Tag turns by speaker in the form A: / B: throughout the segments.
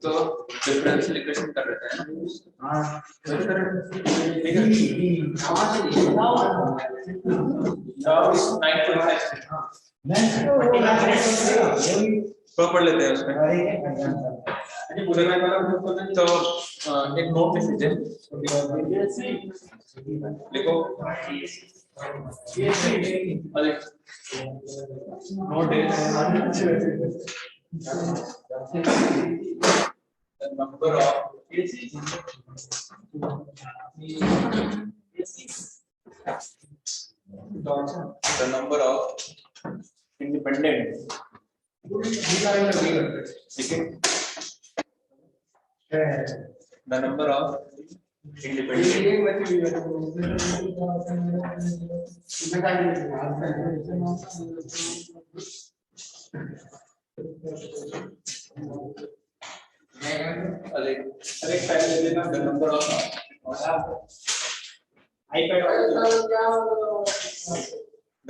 A: तो differential equation कर रहे हैं हां पढ़ लेते हैं उसमें तो एक नोट लिख लीजिए लिखो note number of the number of independent the number of the number of iPad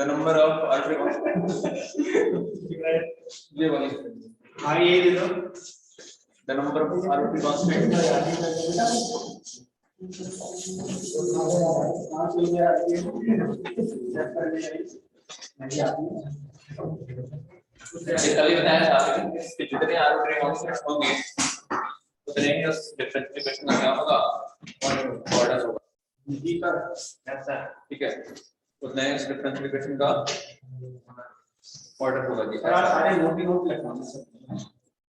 A: the number of the number of arbitrary constant कल बताया था कि जितने arbitrary constants होंगे उतने ही उस डिफरेंशियल इक्वेशन का क्या होगा ऑर्डर होगा ठीक है उतने ही उस डिफरेंशियल इक्वेशन का ऑर्डर होगा जी सारे नोट लिखना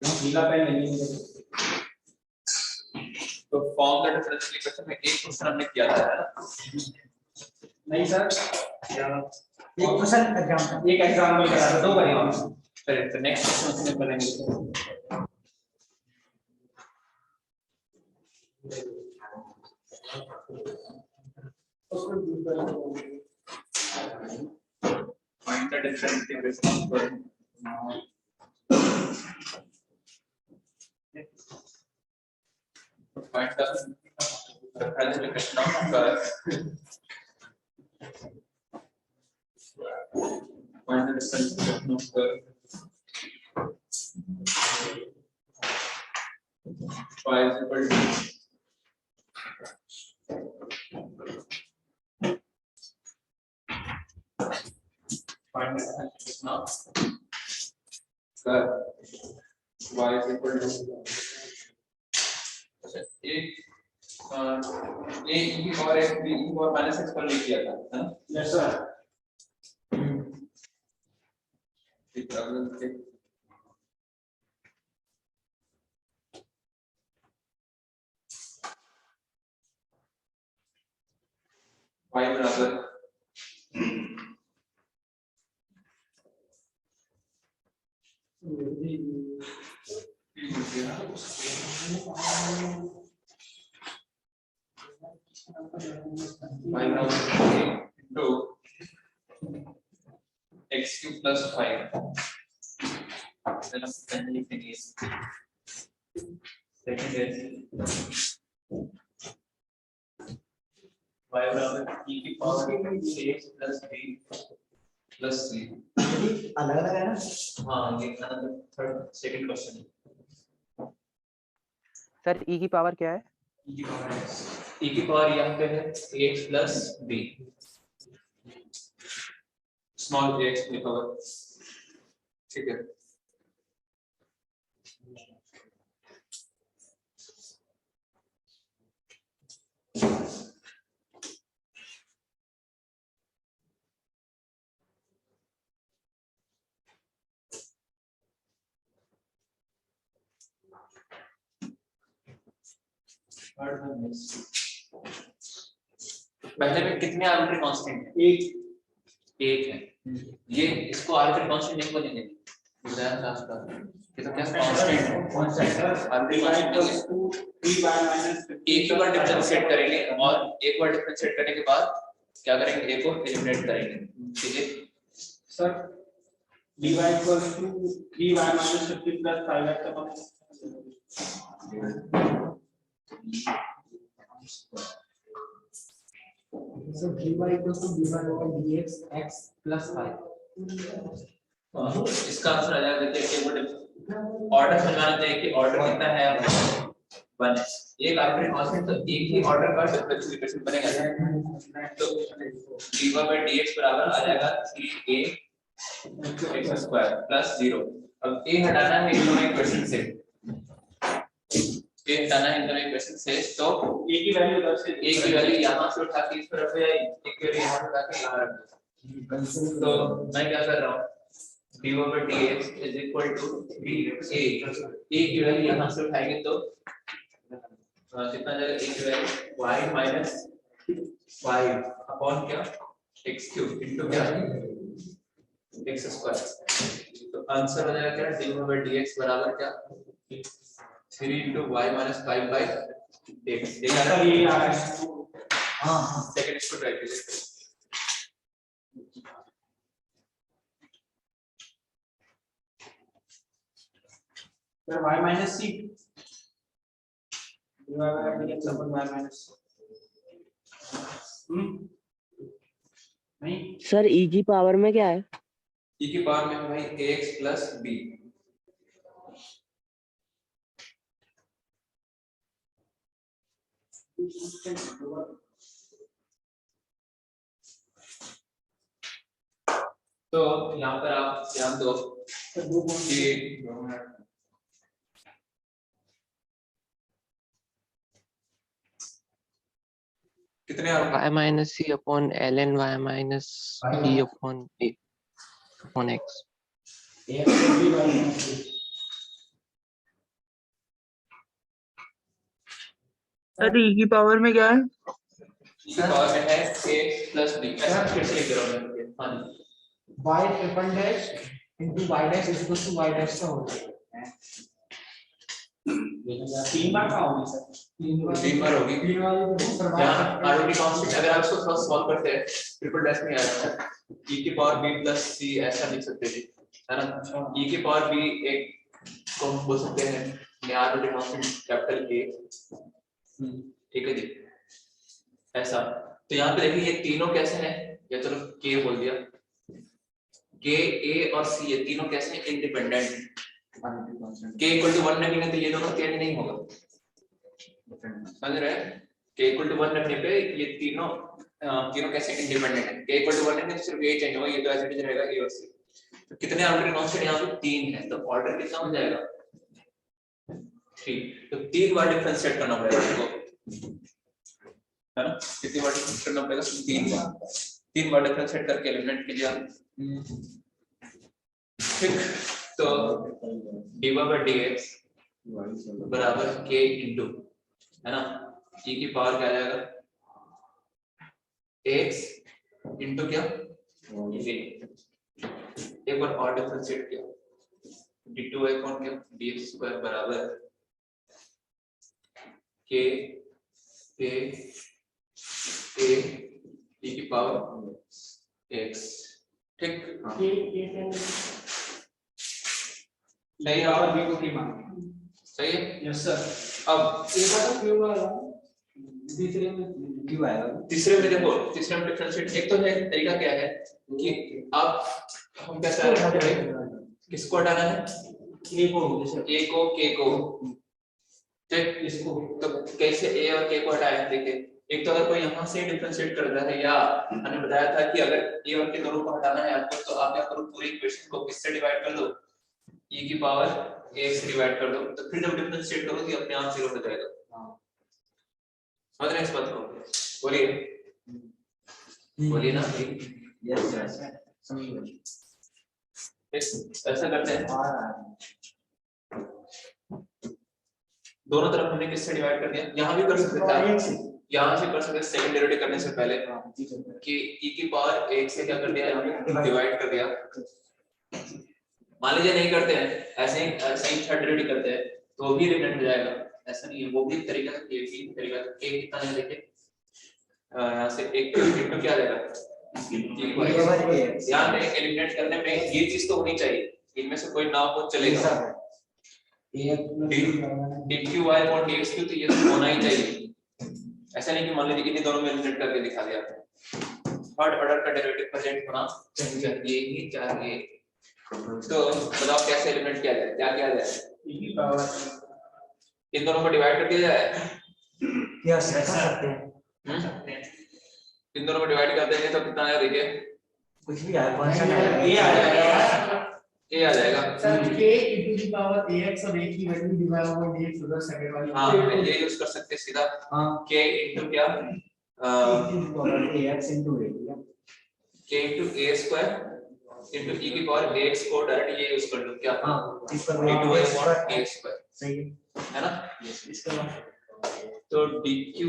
A: नीला पेन नहीं तो फॉर्म द डिफरेंशियल इक्वेशन में एक क्वेश्चन हमने किया था नहीं सर एक क्वेश्चन एग्जांपल करा था दो करेंगे चलिए तो नेक्स्ट क्वेश्चन करेंगे find the difference equation for find the differential equation of curve find the differential equation of curve y is equal to find the differential of curve y is equal to a e और x b e और minus x पर लिख दिया था है ना yes sir ठीक है y बराबर into x cube plus 5 then finally finish second is y बराबर e की power x plus b plus c अलग अलग है ना हाँ ये third second question
B: sir e की पावर क्या है
A: e की पावर यहाँ पे है ax plus b small ax की पावर ठीक है पहले में कितने आर्बिट्री कांस्टेंट है एक है ये इसको आर्बिट्री कांस्टेंट नहीं बोलेंगे उदाहरण क्लास का ये तो क्या कांस्टेंट है आर्बिट्री कांस्टेंट इसको एक बार डिफरेंशिएट करेंगे और एक बार डिफरेंशिएट करने के बाद क्या करेंगे ए को एलिमिनेट करेंगे ठीक है sir dy = 3y - 50 + 5x
C: So dy equals to d1 over dx x plus 5.
A: इसका आंसर आ जाएगा देखिए ऑर्डर समझाना चाहिए कि ऑर्डर कितना है 1 एक आर्बिट्रेरी कांस्टेंट तो एक ही ऑर्डर का डिफरेंशियल इक्वेशन बनेगा तो dy/dx बराबर आ जाएगा 3a x² प्लस 0 अब a हटाना है इन दोनों इक्वेशन से a हटाना है इन दोनों इक्वेशन से तो a की वैल्यू उधर से a की वैल्यू यहां से उठा के इस तरफ ले आई a की वैल्यू यहां से उठा के यहां रख दो तो मैं क्या कर रहा हूं dy/dx is equal to 3a की वैल्यू यहां से उठाएंगे तो कितना जाएगा a की वैल्यू y minus 5 अपॉन क्या x³ इनटू क्या x² तो आंसर हो जाएगा क्या dy/dx बराबर क्या 3 into y minus 5 by x देखा ना ये आ रहा है हां सेकंड इसको ट्राई कीजिए
C: Sir, y minus c. You have dx upon y minus c. नहीं
B: सर e की पावर में क्या है?
A: e की पावर में भाई ax plus b तो यहाँ पर आप ध्यान दो कि कितने
B: y minus c upon ln y minus e upon a upon x.
C: Sir e की पावर में क्या है?
A: e की पावर में है a plus b ऐसा फिर से लिख रहा हूँ हाँ
C: y triple dash into y dash is equal to y dash का हो जाएगा 3 बार का होगी सर
A: 3 बार होगी यहाँ आरओटी कांस्टेंट अगर आप इसको थोड़ा सॉल्व करते हैं ट्रिपल डैश में आ जाता है e की पावर b plus c ऐसा लिख सकते हैं है ना e की पावर b एक को हम बोल सकते हैं ये आरओटी कांस्टेंट कैपिटल A ठीक है जी ऐसा तो यहाँ पे देखिए ये तीनों कैसे हैं या चलो k बोल दिया k a और c ये तीनों कैसे हैं इंडिपेंडेंट k equal to 1 रखेंगे तो ये दोनों चेंज नहीं होगा समझ रहे हैं k equal to 1 रखने पे ये तीनों कैसे इंडिपेंडेंट है k equal to 1 रखने तो सिर्फ a चेंज होगा ये तो ऐसे ही रहेगा a और c तो कितने आर्बिट्रेरी कांस्टेंट यहाँ पे 3 है तो ऑर्डर कितना हो जाएगा 3 तो 3 बार डिफरेंशिएट करना पड़ेगा इसको है ना कितनी बार डिफरेंशिएट करना पड़ेगा 3 बार डिफरेंशिएट करके एलिमिनेट कीजिए ठीक तो dy/dx बराबर k इंटू है ना e की पावर क्या आ जाएगा x इंटू क्या a एक बार और डिफरेंशिएट किया d2 अपॉन क्या dx² बराबर k a e की पावर x ठीक सही है और b को की मांगे सही है
C: यस सर
A: अब
C: a का तो क्यों आएगा तीसरे में क्यों आएगा
A: तीसरे में देखो तीसरे में डिफरेंशिएट एक तो है तरीका क्या है कि आप हम कैसे हटाते हैं किसको हटाना है
C: a को
A: a को k को ठीक इसको तो कैसे a और k को हटाया देखिए एक तो अगर कोई यहाँ से डिफरेंशिएट करता है या मैंने बताया था कि अगर a और k दोनों को हटाना है आपको तो आप क्या करो पूरी इक्वेशन को किससे डिवाइड कर दो e की पावर a से डिवाइड कर दो तो फिर जब डिफरेंशिएट करोगे अपने आप 0 हो जाएगा समझ रहे हैं इस बात को बोलिए ना
C: यस सर समझ
A: ऐसा करते हैं दोनों तरफ हमने किससे डिवाइड कर दिया यहाँ भी कर सकते थे यहाँ से कर सकते सेकंड डेरिवेटिव करने से पहले कि e की पावर 1 से क्या कर दिया यहाँ पे डिवाइड कर दिया मान लीजिए नहीं करते हैं ऐसे ही थर्ड डेरिवेटिव करते हैं तो भी एलिमिनेट हो जाएगा ऐसा नहीं है वो भी एक तरीका है ये भी तरीका है k कितना है देखिए यहाँ से एक इनटू क्या आ जाएगा ध्यान दें एलिमिनेट करने में ये चीज तो होनी चाहिए इनमें से कोई ना हो चलेगा dqy/dx तो ये होना ही चाहिए ऐसा नहीं कि मान लीजिए इन्हीं दोनों में एलिमिनेट करके दिखा दिया आपने, थर्ड ऑर्डर का डेरिवेटिव प्रेजेंट होना चाहिए ही चाहिए। तो बताओ कैसे एलिमिनेट किया जाए, क्या किया जाए? इन दोनों को डिवाइड कर दिया जाए।
C: यस ऐसा करते हैं।
A: इन दोनों को डिवाइड कर देंगे तो कितना आएगा देखिए,
C: कुछ भी आए, कौन सा ए आ जाएगा,
A: ए आ जाएगा
C: sir k into the power ax और a की वैल्यू डिवाइड ओवर dx उधर सेकंड वाली।
A: हाँ ये यूज कर सकते हैं सीधा,
C: हाँ
A: k into क्या
C: ax into a,
A: k into a square into e की पावर ax को डायरेक्ट ये यूज कर लो क्या,
C: हाँ इस पर
A: into a square a square
C: सही
A: है ना।
C: इसका
A: तो dqy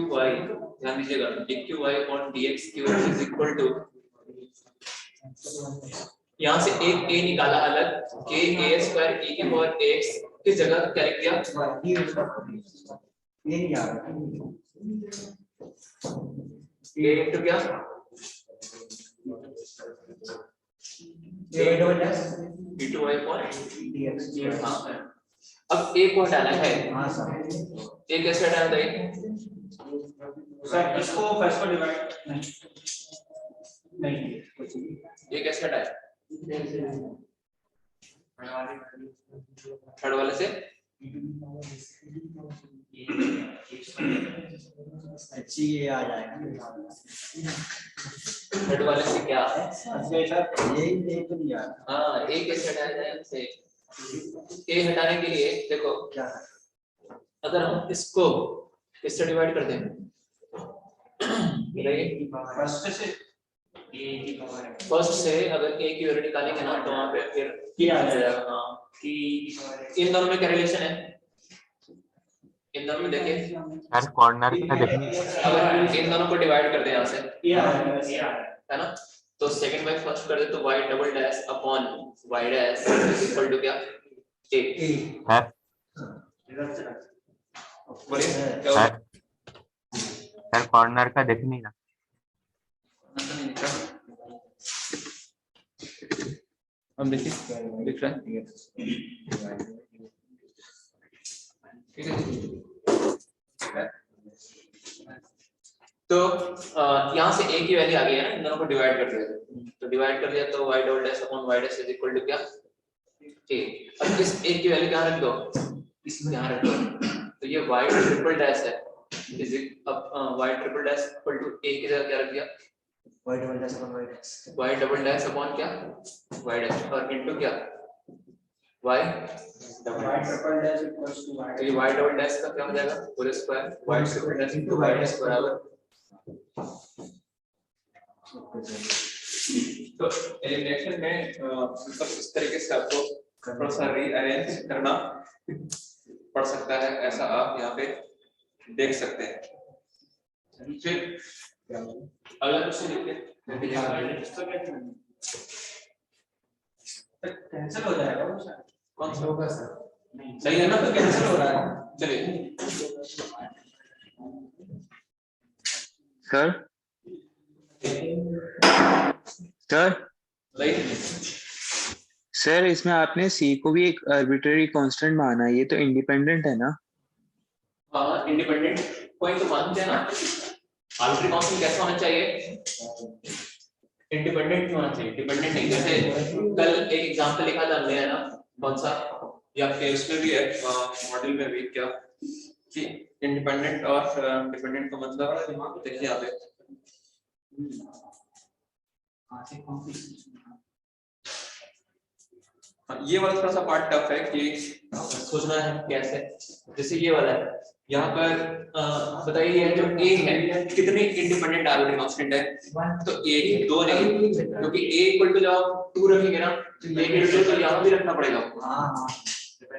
A: ध्यान दीजिएगा, dqy upon dx cube is equal to, यहाँ से एक a निकाला अलग, k a square e की पावर ax किस जगह क्या लिख दिया,
C: ये नहीं आ रहा
A: a into क्या
C: ये double dash
A: d2y upon
C: dx।
A: हाँ अब a को हटाना है,
C: हाँ सर
A: a कैसे हटाना चाहिए
C: सर, इसको फर्स्ट को डिवाइड नहीं कुछ नहीं,
A: ये कैसे हटाए, थर्ड वाले से
C: अच्छी ये आ जाएगा।
A: थर्ड वाले से क्या,
C: यही तो नहीं आ रहा।
A: हाँ a कैसे हटाया जाए इससे, a हटाने के लिए देखो
C: क्या
A: अगर हम इसको इससे डिवाइड कर दें फर्स्ट से अगर a की वैल्यू निकालेंगे ना तो वहां पे फिर
C: क्या आ
A: जाएगा। हाँ इन दोनों में क्या रिलेशन है, इन दोनों में देखिए
B: यार कॉर्नर का देखने,
A: अगर इन दोनों को डिवाइड कर दें यहाँ से है ना, तो सेकंड बाय फर्स्ट कर दे तो y double dash upon y dash is equal to क्या a
B: है
A: बोलिए
B: यार कॉर्नर का देख नहीं रहा।
A: हम देखिए दिख रहा है ठीक है। तो यहाँ से a की वैल्यू आ गई है ना, इन दोनों को डिवाइड कर दिया, तो डिवाइड कर दिया तो y double dash upon y dash is equal to क्या a। अब इस a की वैल्यू कहाँ रख दो, इसमें यहाँ रख दो, तो ये y ट्रिपल डैश है इज अब y triple dash equal to a की जगह क्या रख दिया
C: y double dash upon y dash,
A: y double dash upon क्या y डैश और इनटू क्या y double dash,
C: triple dash equals to y,
A: तो ये y डबल डैश का क्या हो जाएगा पूरे square y triple dash into y dash बराबर। तो एलिमिनेशन में मतलब इस तरीके से आपको थोड़ा सा रीअरेंज करना पड़ सकता है, ऐसा आप यहाँ पे देख सकते हैं। फिर अगला क्वेश्चन लिखते
C: कैंसिल हो जाएगा वो सर,
A: कौन सा
C: होगा सर,
A: सही है ना, तो
C: कैंसिल हो रहा है।
A: चलिए
B: सर सर
A: राइट
D: सर इसमें आपने सी को भी एक आर्बिट्रेरी कांस्टेंट माना है, ये तो इंडिपेंडेंट है ना।
A: हाँ इंडिपेंडेंट कोई तो मानते हैं ना, आर्बिट्रेरी कांस्टेंट कैसा होना चाहिए, इंडिपेंडेंट नहीं होना चाहिए, डिपेंडेंट नहीं। जैसे कल एक एग्जांपल लिखा था हमने है ना, कौन सा या फिर उसमें भी है मॉडल में भी क्या कि इंडिपेंडेंट और डिपेंडेंट का मतलब देखिए यहाँ पे ये वाला थोड़ा सा पार्ट टफ है कि सोचना है कैसे, जैसे ये वाला है यहाँ पर बताइए जो a है कितने इंडिपेंडेंट आर्बिट्रेरी कांस्टेंट है, तो a दो नहीं, क्योंकि a इक्वल टू जब आप 2 रखेंगे ना तो a के तो यहाँ भी रखना पड़ेगा आपको।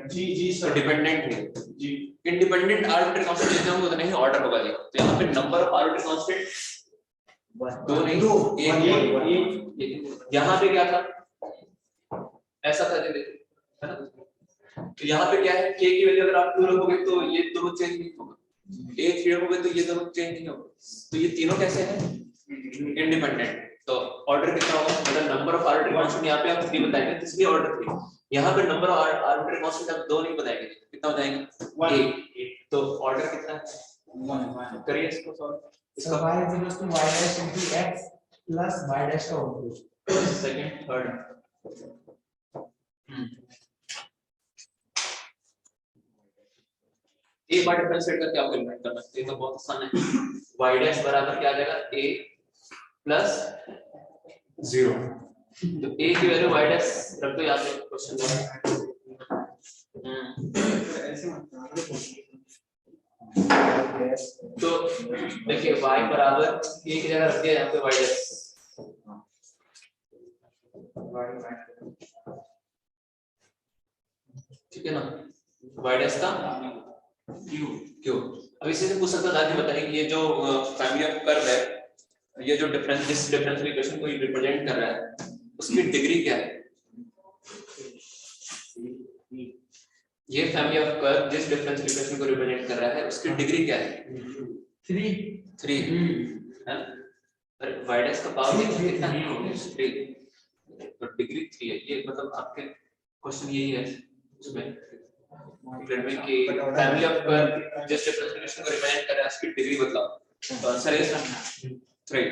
A: जी सर डिपेंडेंट है जी, इंडिपेंडेंट आर्बिट्रेरी कांस्टेंट जितना होगा उतना ही ऑर्डर होगा जी। तो यहाँ पे नंबर ऑफ आर्बिट्रेरी कांस्टेंट 2 नहीं, एक यहाँ पे क्या था ऐसा था देखिए है ना, तो यहाँ पे क्या है k की वैल्यू अगर आप 2 रखोगे तो ये दोनों चेंज नहीं होगा, a 3 रखोगे तो ये दोनों चेंज नहीं होगा, तो ये तीनों कैसे हैं इंडिपेंडेंट। तो ऑर्डर कितना होगा, मतलब नंबर ऑफ आर्बिट्रेरी कांस्टेंट यहाँ पे आप 3 बताएंगे तो इसलिए ऑर्डर 3, यहाँ पे नंबर ऑफ आर्बिट्रेरी कांस्टेंट आप 2 नहीं बताएंगे, कितना बताएंगे 1, तो ऑर्डर कितना है करिए इसको solve.
C: So y is equals to y dash into x plus y dash का होल क्यूब।
A: सेकंड थर्ड ए बार डिफरेंशिएट करके आपको एलिमिनेट करना है, ये तो बहुत आसान है। y डैश बराबर क्या आ जाएगा a प्लस 0। तो a की वैल्यू y डैश रख दो यहाँ पे क्वेश्चन में। तो देखिए y बराबर a की जगह रख दिया यहाँ पे y डैश। ठीक है ना, y डैश का क्यों। अब इसी से पूछ सकता था कि बताइए कि ये जो फैमिली ऑफ कर्व है, ये जो डिफरेंस जिस डिफरेंशियल इक्वेशन को रिप्रेजेंट कर रहा है उसकी डिग्री क्या है। ये फैमिली ऑफ कर्व जिस डिफरेंशियल इक्वेशन को रिप्रेजेंट कर रहा है उसकी डिग्री क्या है। 3 है। पर y डैश का पावर कितना है 3, तो डिग्री 3 है। ये मतलब आपके क्वेश्चन यही है उसमें कि फैमिली ऑफ कर्व जिस डिफरेंशियल इक्वेशन को रिप्रेजेंट कर रहा है उसकी डिग्री बताओ। तो आंसर इज 3।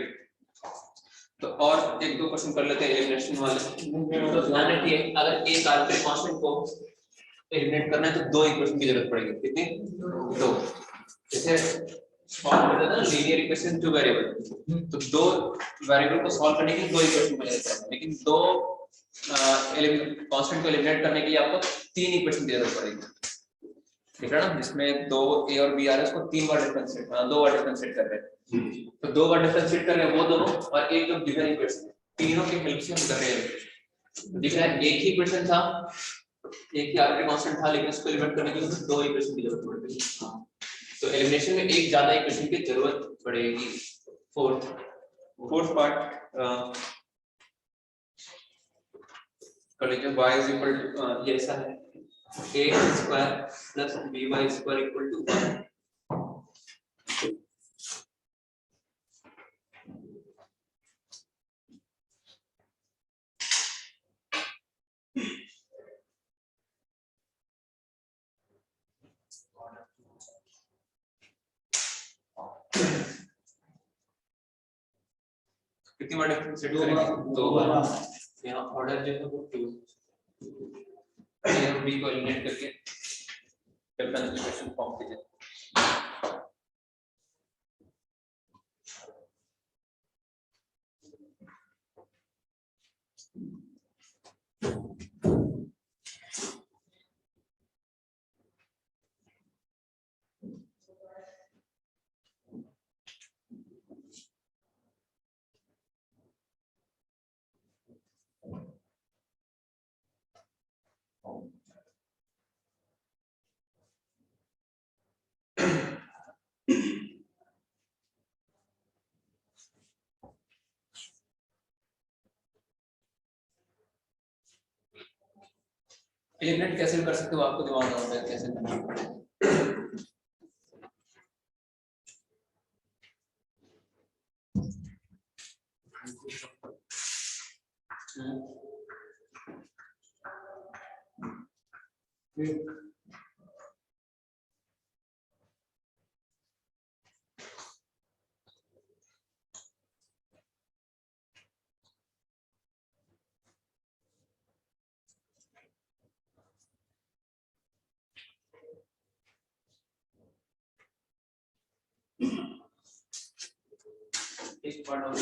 A: तो और एक दो क्वेश्चन कर लेते हैं एलिमिनेशन वाले। तो ध्यान रखिए अगर एक आर्बिट्रेरी कांस्टेंट को एलिमिनेट करना है तो दो इक्वेशन की जरूरत पड़ेगी। कितनी? दो। जैसे सॉल्व करते हैं ना लीनियर इक्वेशन टू वेरिएबल, तो दो वेरिएबल को सॉल्व करने के लिए दो इक्वेशन मिल जाता है, लेकिन दो कांस्टेंट को एलिमिनेट करने के लिए आपको तीन इक्वेशन की जरूरत पड़ेगी। ठीक है ना, जिसमें दो a और b आ रहे हैं उसको तीन बार डिफरेंशिएट दो बार डिफरेंशिएट कर रहे हैं। तो दो बार डिफरेंशिएट कर रहे हैं वो दोनों, और एक जो गिवन इक्वेशन तीनों के मिलकर से हम कर रहे हैं। दिख रहा है एक ही इक्वेशन था, एक ही आर्बिट्रेरी कांस्टेंट था, लेकिन उसको एलिमिनेट करने के लिए दो इक्वेशन की जरूरत पड़ेगी। तो एलिमिनेशन में एक ज्यादा इक्वेशन की जरूरत पड़ेगी। फोर्थ पार्ट कर लीजिए। y इज इक्वल टू ये ऐसा है a square plus by square equal to 1। कितनी बार डिफरेंशिएट करेंगे? दो बार। यहाँ ऑर्डर जो है वो 2 a और b को एलिमिनेट करके डिफरेंशियल इक्वेशन फॉर्म कीजिए। एलिमिनेट कैसे कर सकते हो, आपको दिमाग में होता है कैसे करना है। एक पार्ट और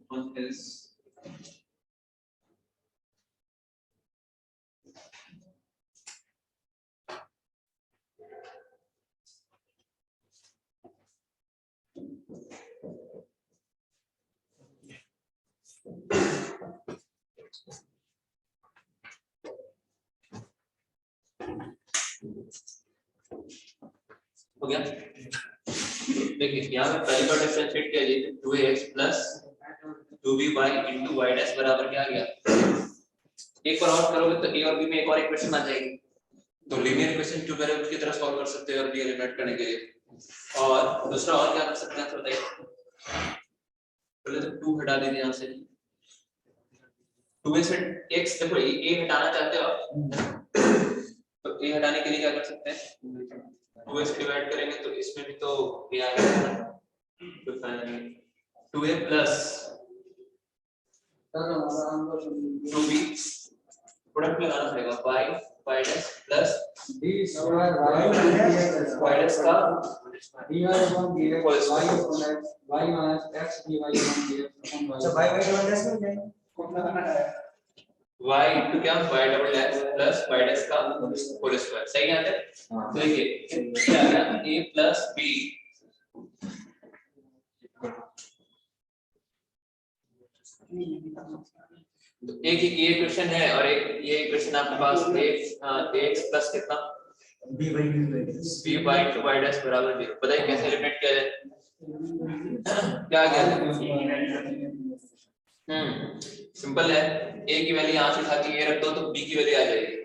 A: one is हो गया। देखिए यहाँ पे पहली बार डिफरेंशिएट किया जाए तो 2ax plus 2by into y dash बराबर क्या आ गया। एक बार और करोगे तो a और b में एक और इक्वेशन आ जाएगी, तो लीनियर इक्वेशन टू वेरिएबल की तरह सॉल्व कर सकते हैं और बी एलिमिनेट करने के लिए। और दूसरा और क्या कर सकते हैं तो बताइए। पहले तो 2 हटा दीजिए यहाँ से, 2 में से x देखो a हटाना चाहते हो आप, तो a हटाने के लिए क्या कर सकते हैं, 2a से डिवाइड करेंगे तो इसमें भी तो a आ जाएगा, तो finally 2a plus 2b product लगाना पड़ेगा y dash plus
C: d square y
A: dash का
C: dy upon dx y upon x y minus x dy upon dx upon y। अच्छा y डबल डैश में जाएंगे कौन लगाना है
A: y इनटू क्या y double dash plus y dash का whole square. सही है ना? तो देखिए क्या आ गया a प्लस b तो एक ये इक्वेशन है और एक ये इक्वेशन आपके पास x प्लस कितना
C: b
A: by into y dash बराबर 0। बताइए कैसे एलिमिनेट किया जाए, क्या आ गया? सिंपल है, a की वैल्यू यहाँ से उठा के ये रख दो तो b की वैल्यू आ जाएगी।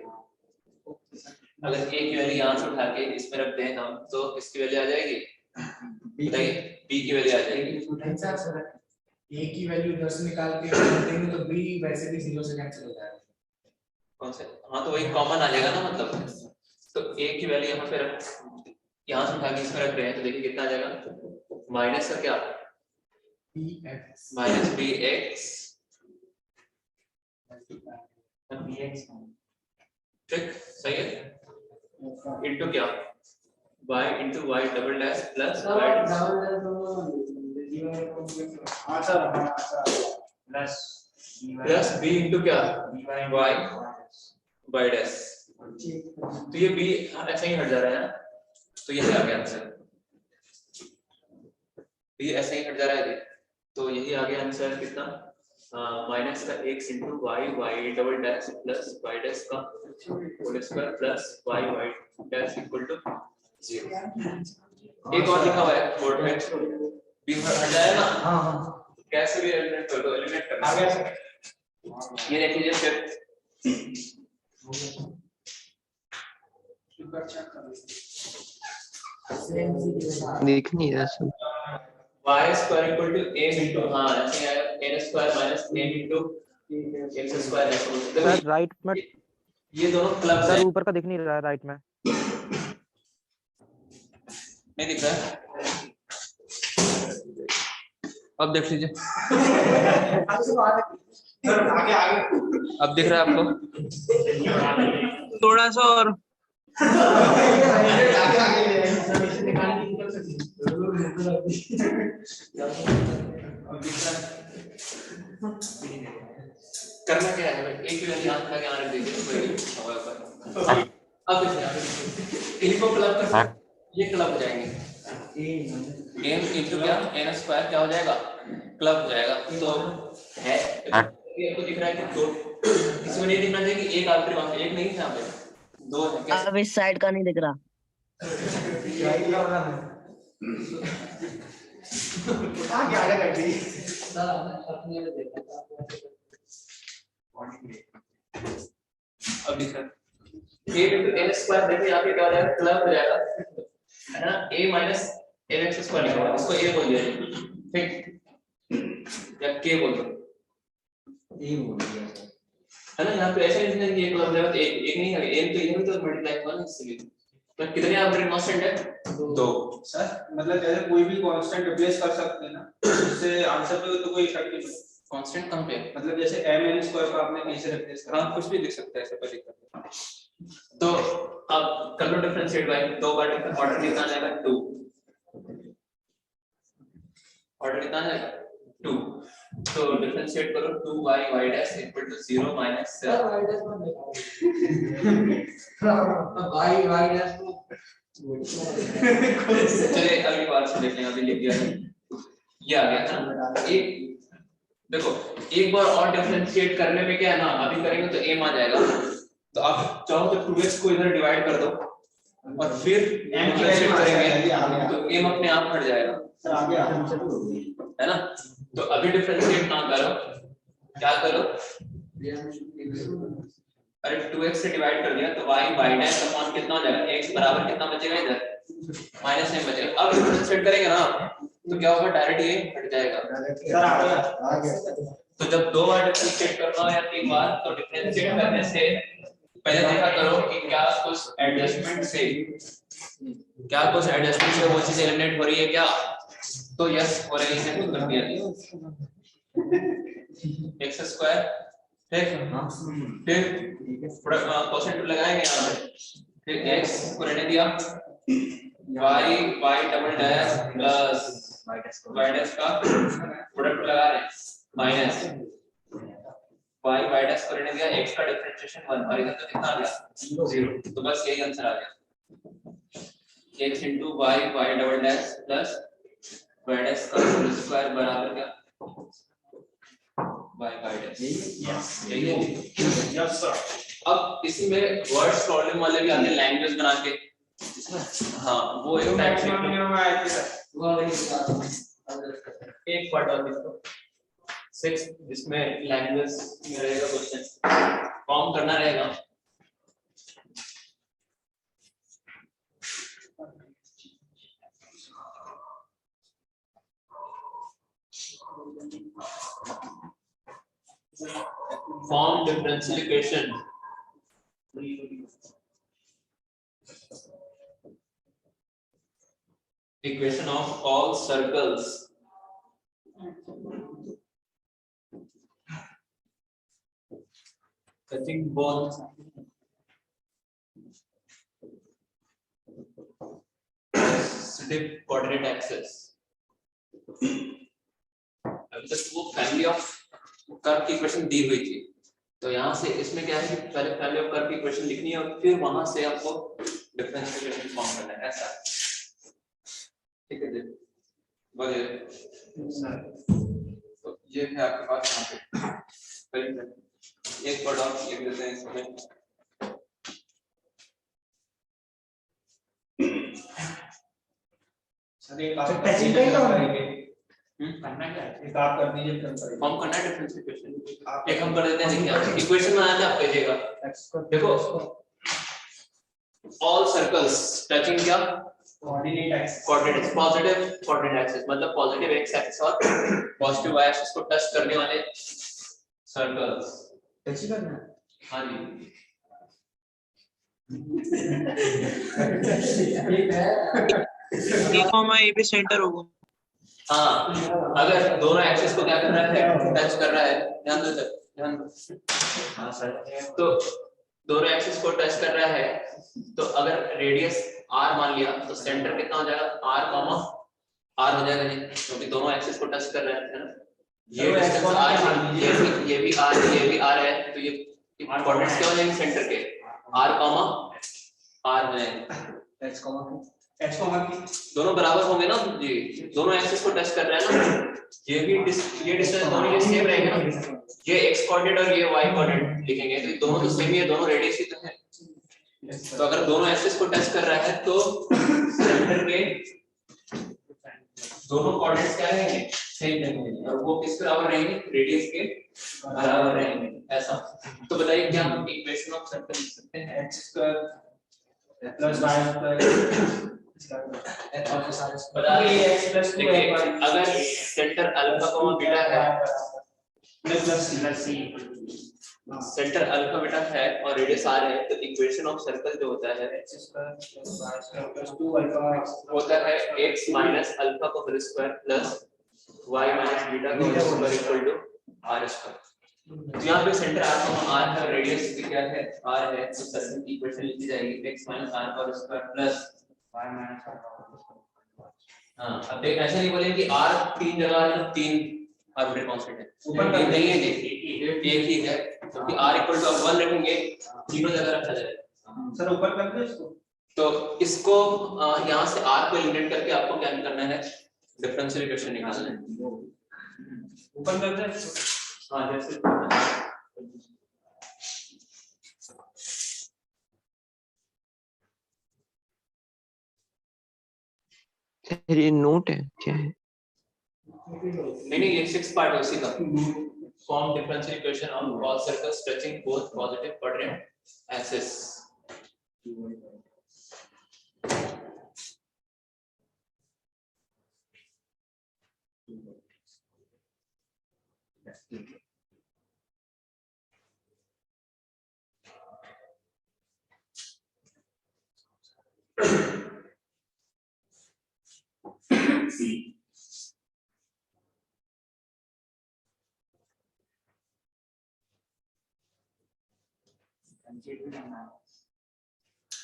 A: अगर a की वैल्यू यहाँ से उठा के इसमें रख दें हम तो इसकी वैल्यू आ जाएगी, बताइए b की वैल्यू आ जाएगी।
C: a की वैल्यू 10 निकाल के देंगे तो b वैसे भी 0 से कैंसिल हो जाएगा।
A: कौन से? हाँ तो वही कॉमन आ जाएगा ना, मतलब तो a की वैल्यू यहाँ पे रख, यहाँ से उठा के इसमें रख रहे हैं तो देखिए कितना आ जाएगा, माइनस का क्या
C: bx
A: माइनस bx ठीक सही है, इनटू क्या y into y double dash plus y plus b into क्या y डैश। तो ये b ऐसे ही हट जा रहा है ना, तो यही आ गया आंसर, b ऐसे ही हट जा रहा है, तो यही आ गया आंसर कितना, माइनस का x into y double dash plus y dash का whole square plus y dash equal to 0। एक और लिखा हुआ है बोर्ड में, b हट जाएगा ना,
C: हां
A: कैसे भी एलिमिनेट कर दो, एलिमिनेट करना आ गया। ये देख लीजिए फिर
B: देख नहीं रहा सब।
A: y square equal to a into हां ऐसे आएगा n square minus n into x square.
E: Sir right में,
A: ये दोनों क्लब्स
E: सर
A: हैं,
E: ऊपर का दिख नहीं रहा है राइट में।
A: नहीं दिख रहा है, अब देख लीजिए, अब दिख रहा है आपको
E: थोड़ा सा और
A: करना क्या है, एक की वैल्यू यहाँ लगा के रख दीजिए। अब इनको क्लब कर सकते, ये क्लब हो जाएंगे, n into क्या n स्क्वायर क्या हो जाएगा, क्लब हो जाएगा। तो है ये आपको दिख रहा है कि दो, इसमें नहीं दिखना चाहिए कि एक आर्बिट्री वहां पे, एक नहीं है यहाँ पे, दो है। कैसे?
F: अब इस साइड का नहीं दिख रहा।
A: अब दिख रहा है a into n स्क्वायर, देखो यहाँ पे क्या हो जाएगा, क्लब हो जाएगा है ना, a माइनस nx स्क्वायर लिखा हुआ है, इसको a बोल दिया ठीक, या k बोल दो, है ना। यहाँ पे ऐसा नहीं है कि एक क्लब हो जाएगा तो एक नहीं है, n तो ये भी तो मल्टीप्लाई हुआ ना, इसलिए तो कितने आर्बिट्री कांस्टेंट है, दो।
G: सर मतलब जैसे कोई भी कांस्टेंट रिप्लेस कर सकते हैं ना, इससे आंसर पे तो कोई इफेक्ट नहीं।
A: कांस्टेंट कहां पे,
G: मतलब जैसे m n स्क्वायर को आपने कहीं से रिप्लेस करा,
A: हाँ कुछ भी लिख सकते हैं ऐसे पर लिख। तो अब कर लो डिफरेंशिएट बाय, दो बार ऑर्डर कितना आ जाएगा, 2, ऑर्डर कितना आ जाएगा 2, तो डिफरेंशिएट करो 2y y dash equal to 0 minus
C: y dash को
A: चलिए अगली बार से देख लेंगे, अभी लिख दिया है, ये आ गया ना। एक देखो एक बार और डिफरेंशिएट करने में क्या है ना, अभी करेंगे तो m आ जाएगा, तो आप चाहो तो 2x को इधर डिवाइड कर दो और फिर डिफरेंशिएट करेंगे तो m अपने आप हट जाएगा, है ना। तो अभी डिफरेंशिएट ना करो, क्या करो, अरे 2x से डिवाइड कर दिया तो y y डैश अपॉन कितना हो जाएगा, x बराबर कितना बचेगा इधर -m बचेगा। अब डिफरेंशिएट करेंगे ना तो क्या होगा, डायरेक्ट ये हट जाएगा।
C: सर आ गया।
A: तो जब 2 बार डिफरेंशिएट करना हो या 3 बार तो डिफरेंशिएट करने से पहले देखा करो कि क्या कुछ एडजस्टमेंट से वो चीज एलिमिनेट हो रही है क्या, तो यस हो रही है, तो कर दिया x स्क्वायर, ठीक, फिर कोसेंट लगाएंगे यहाँ पे, फिर x को रहने दिया, y double dash plus y dash का प्रोडक्ट लगा रहे हैं माइनस y डैश को रहने दिया, x का डिफरेंशिएशन 1 और इधर तो कितना आ गया 0, तो बस यही आंसर आ गया। x into y double dash plus y dash का होल स्क्वायर बराबर क्या y डैश, यही है।
G: Yes sir.
A: अब इसी में वर्ड्स प्रॉब्लम वाले भी आते हैं लैंग्वेज बना के, हाँ वो एक टाइप एक पार्ट ऑफ इसको 6 जिसमें लैंग्वेज में रहेगा क्वेश्चन फॉर्म करना रहेगा। Form differential equation, equation of all circles touching both positive coordinate axis। अभी तक वो फैमिली ऑफ कर्व की इक्वेशन दी हुई थी, तो यहाँ से इसमें क्या है कि पहले फैमिली ऑफ कर्व की इक्वेशन लिखनी है और फिर वहां से आपको डिफरेंशियल इक्वेशन फॉर्म करना है, ऐसा, ठीक है जी, बोलिए। तो ये है आपके पास यहाँ पे एक वर्ड ऑफ लिख देते हैं इसमें,
G: सर एक आप टचिंग करेंगे,
A: करना क्या है,
G: एक आप कर दीजिए फिर
A: फॉर्म करना है डिफरेंशियल इक्वेशन। एक हम कर देते हैं, देखिए इक्वेशन बनाना है, आप कीजिएगा, देखो ऑल सर्कल्स टचिंग क्या कोऑर्डिनेट पॉजिटिव कोऑर्डिनेट एक्सिस, मतलब पॉजिटिव एक्स एक्सिस और पॉजिटिव वाई एक्सिस को टच करने वाले सर्कल्स
C: टच करना है।
A: हाँ जी
D: ए भी सेंटर होगा।
A: हाँ, अगर दोनों एक्सिस को क्या कर रहा है, टच कर रहा है, ध्यान दो सर, ध्यान दो। हाँ सर, तो दोनों एक्सिस को टच कर रहा है, तो अगर रेडियस r मान लिया तो सेंटर कितना हो जाएगा, r हो जाएगा जी, क्योंकि दोनों एक्सिस को टच कर रहे हैं, है ना। ये डिस्टेंस r, ये भी r है, तो ये कोऑर्डिनेट्स क्या हो जाएंगे सेंटर के, r हो जाएंगे,
G: x की
A: दोनों बराबर होंगे ना जी, दोनों एक्सिस को टच कर रहे हैं ना, ये डिस्टेंस दोनों ये सेम रहेंगे ना, ये x कोऑर्डिनेट और ये y कोऑर्डिनेट लिखेंगे तो दोनों तो सेम ही है, दोनों रेडियस ही तो है। तो अगर दोनों एक्सिस को टच कर रहा है तो सेंटर के दोनों कोऑर्डिनेट्स क्या रहेंगे, सेम रहेंगे, और वो किस बराबर रहेंगे, रेडियस के बराबर रहेंगे, ऐसा। तो बताइए क्या हम इक्वेशन ऑफ सर्कल लिख सकते हैं, x square plus y square अगर सेंटर अल्फा कॉमा बीटा है, सेंटर अल्फा बीटा है और रेडियस r है, तो इक्वेशन ऑफ सर्कल जो होता है होता है x माइनस अल्फा का whole square plus y minus beta का whole square equal to r square. तो यहाँ पे सेंटर r है, रेडियस क्या है r है, तो सर्कल की इक्वेशन लिखी जाएगी x माइनस r का square plus y minus r का स्क्वायर। हाँ, अब देख ऐसा नहीं बोलेंगे कि r 3 जगह है तो 3 आर्बिट्रेरी कांस्टेंट है, ऊपर का नहीं है जी, एक ही है, क्योंकि r इक्वल टू 1 रखेंगे तीनों जगह रखा जाएगा।
G: सर ऊपर कर दो इसको,
A: तो इसको यहाँ से r को एलिमिनेट करके आपको क्या करना है, डिफरेंशियल इक्वेशन निकालना है,
G: ऊपर कर दो।
A: हाँ जैसे
B: सर ये नोट है क्या है?
A: नहीं ये 6 पार्ट है उसी का, form differential equation on all circles touching both positive quadrant axis.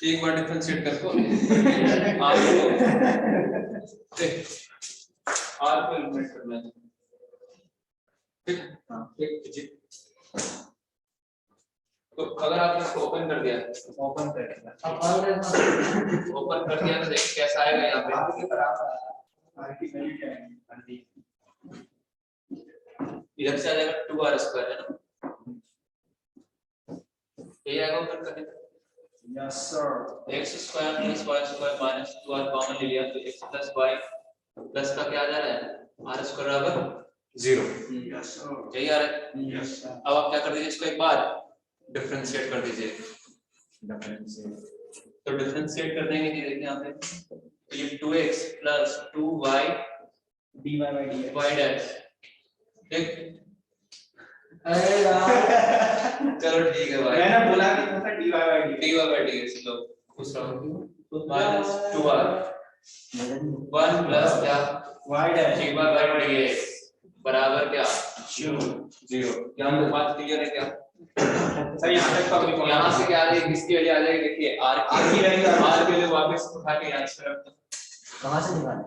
A: एक बार डिफरेंशिएट कर दो आर को एलिमिनेट करना है ठीक है तो अगर आपने इसको ओपन कर दिया
C: ओपन कर
A: तो देखिए कैसा आएगा यहाँ पे इधर से आ जाएगा 2r स्क्वायर है ना ये आएगा ऊपर करने का
C: yes sir
A: x square plus y square minus 2r common ले लिया तो x प्लस y प्लस का क्या आ जा रहा है r स्क्वायर बराबर 0
C: यस सर
A: यही आ रहा है
C: यस सर
A: अब आप क्या कर दीजिए इसको एक बार डिफरेंशिएट कर दीजिए तो डिफरेंशिएट कर देंगे कि देखिए यहाँ पे तो ये 2x plus 2y
C: dy by dx
A: y dash ठीक
C: अरे यार
A: चलो ठीक है भाई
G: मैंने बोला कि थोड़ा dy by dx
A: dy by dx लो दूसरा माइनस 2r 1 प्लस क्या
G: y dash
A: dy by dx बराबर क्या 0 यहाँ पे बात क्लियर है क्या
G: सर यहाँ तक का भी
A: यहाँ से क्या आ जाएगी किसकी वैल्यू आ जाएगी देखिए r
G: R की वैल्यू
A: r के लिए वापस उठा के यहाँ से रख दो
C: कहां से निकालें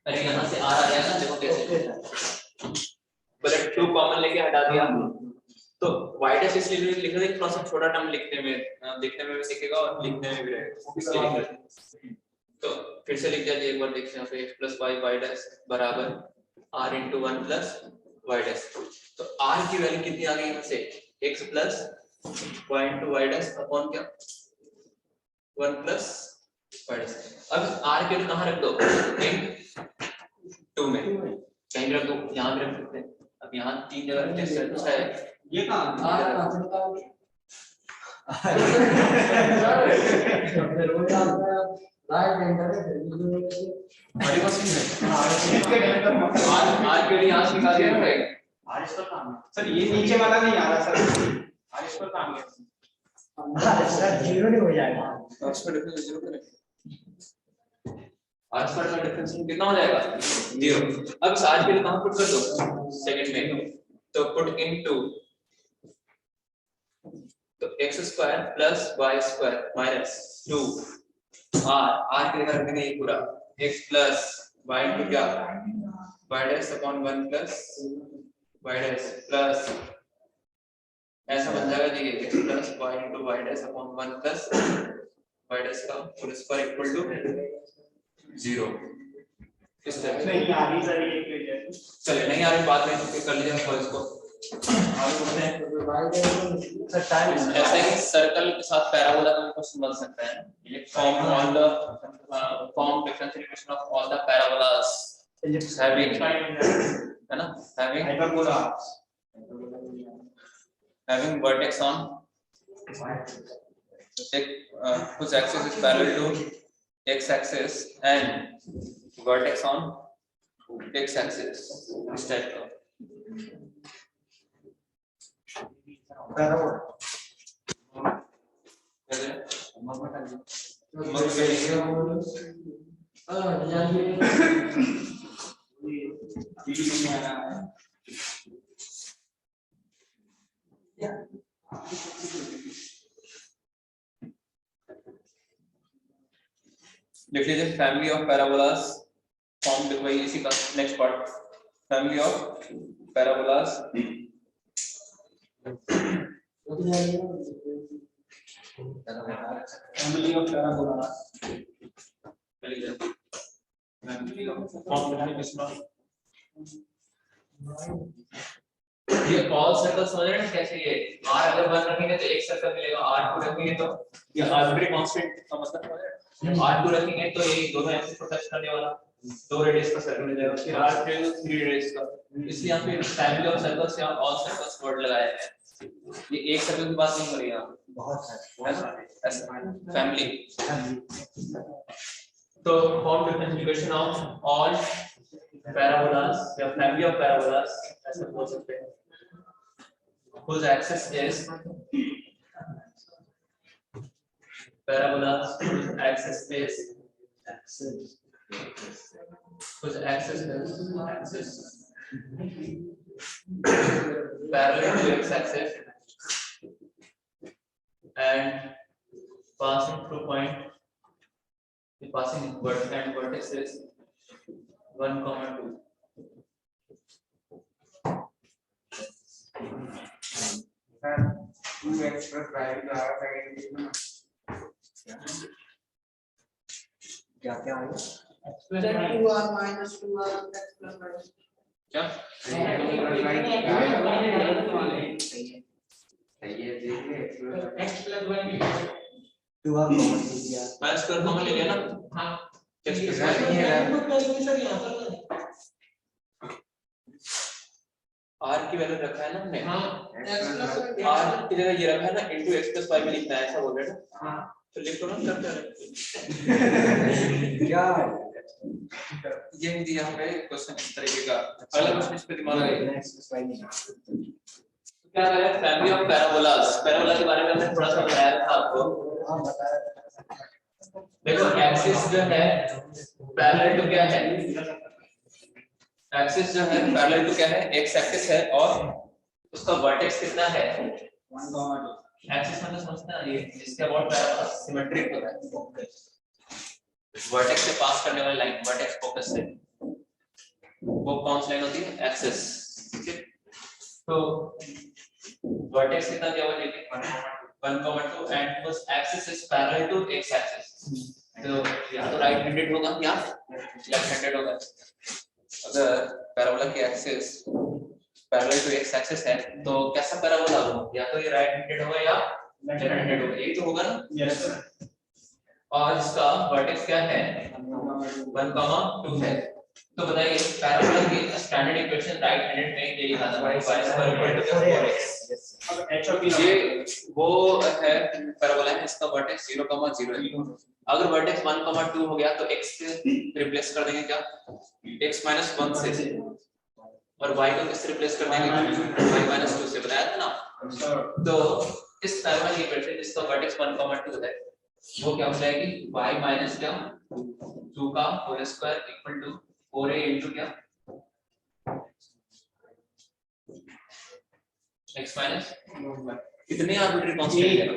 A: अरे यहाँ से r आ जाएगा ना देखो कैसे पहले 2 कॉमन लेके हटा दिया तो y डैश इसलिए लिख रहे हैं थोड़ा सा छोटा टर्म लिखने में देखने में भी सीखेगा और लिखने में भी रहेगा इसलिए लिख रहे हैं तो फिर से लिख दिया एक बार देखते हैं x प्लस y डैश बराबर r into 1 plus y dash तो r की वैल्यू कितनी आ गई यहाँ से x plus y into y dash upon क्या 1 प्लस y डैश अब r के लिए कहाँ रख दो इन 2 में कहीं रख दो यहाँ भी रख सकते हैं अब यहाँ 3 जगह रखते हैं अच्छा है
G: ये कहां
A: हमारे पास नहीं है आज के लिए यहाँ से निकाल दिया जाएगा
C: आरिश पर काम है
G: सर ये नीचे वाला नहीं आ रहा सर आरिश पर काम है
C: सर जीरो नहीं हो जाएगा
A: तो इसका डिफरेंस 0 करें आज का डिफरेंस कितना हो जाएगा 0 अब इस आज के लिए कहां पुट कर दो सेकंड में तो पुट इनटू तो x square plus y square minus 2 r के लिए कर देंगे ये पूरा x प्लस y into क्या y dash upon 1 plus y dash plus ऐसा बन जाएगा जी x plus y into y dash upon 1 plus y dash का फुल स्क्वायर इक्वल टू 0 इस तरह से
G: नहीं आ रही सर ये
A: चलिए नहीं आ रही बात में कर लीजिए फॉर इसको
C: सर टाइम
A: ऐसे ही सर्कल के साथ पैराबोला का भी क्वेश्चन बन सकता है ये form all the form differential equation of all the parabolas having है ना having
G: hyperbola
A: having vertex on whose axis is parallel to x axis and vertex on x axis this type of लिख लीजिए family of parabolas form वही इसी का next part family of parabolas
G: family of parabola
A: family of form ये all circle समझ रहे हैं कैसे ये r अगर 1 रखेंगे तो एक सर्कल मिलेगा r2 रखेंगे तो ये आर्बिट्री कांस्टेंट का मतलब समझ रहे हैं r2 रखेंगे तो ये दोनों एक्सिस को टच करने वाला 2 रेडियस का सर्कल मिल जाएगा, फिर आर्बिट्रेरी 3 रेडियस का। इसलिए यहाँ पे फैमिली ऑफ सर्कल्स या ऑल सर्कल्स वर्ड लगाया है। ये एक सर्कल की बात नहीं हो रही है,
C: बहुत सारे
A: फैमिली। तो form differential equation of all parabolas या फैमिली ऑफ पैराबोलास ऐसे बोल सकते हैं, whose axis is parabolas whose axis is parallel to x-axis and passing through point, the passing vertex is 1, 2.
C: क्या क्या आएगा?
F: -2r x plus y.
A: क्या
F: x plus y
C: 2r common ले लिया।
A: माइनस स्क्वायर कॉमन ले लिया ना? हाँ x plus y
F: नहीं है
A: r की वैल्यू रखा है ना हमने।
F: हाँ x plus
A: r की जगह ये रखा है ना, into x plus y में लिखना है, ऐसा बोल रहे हैं ना?
F: हाँ
A: तो लिख दो ना, करते हैं।
C: क्या
A: ये नहीं दिया हमें क्वेश्चन इस तरीके का, अगला क्वेश्चन इस पे दिमाग लगाइए। क्या करें, फैमिली ऑफ पैराबोलास, पैराबोला के बारे में हमने थोड़ा सा बताया था आपको।
C: हाँ बताया।
A: देखो एक्सिस जो है पैरेलल टू क्या है, एक्सिस जो है पैरेलल टू क्या है, एक्स एक्सिस है और उसका वर्टेक्स कितना है,
C: 1, 2।
A: एक्सिस मतलब समझते हैं ये जिसके अबाउट पैराबोला सिमेट्रिक होता है, वर्टेक्स से पास करने वाली लाइन, वर्टेक्स फोकस से, वो कौन सी लाइन होती है, एक्सिस। ठीक है, तो वर्टेक्स कितना दिया हुआ देखिए 1, 2 एंड उस axis is parallel to x axis, तो या तो राइट हैंडेड होगा या लेफ्ट हैंडेड होगा। अगर पैराबोला की axis parallel to x axis है तो कैसा पैराबोला होगा, या तो ये राइट हैंडेड होगा या लेफ्ट हैंडेड होगा, यही तो होगा ना।
G: Yes sir.
A: और इसका वर्टेक्स क्या है 1, 2 है। तो बताइए पैराबोला की स्टैंडर्ड इक्वेशन राइट हैंडेड में यही आता है,
G: h और p
A: ये वो है पैराबोला है, इसका वर्टेक्स 0, 0 है। अगर वर्टेक्स 1, 2 हो गया तो x से रिप्लेस कर देंगे क्या, x - 1 से, और y को किससे रिप्लेस कर देंगे, y - 2 से, बताया था ना। तो इस पैराबोला की इक्वेशन जिसका वर्टेक्स 1, 2 है वो क्या हो जाएगी, y - क्या 2 का whole square equal to 4a into क्या x माइनस कितने आर्बिट्री कांस्टेंट है,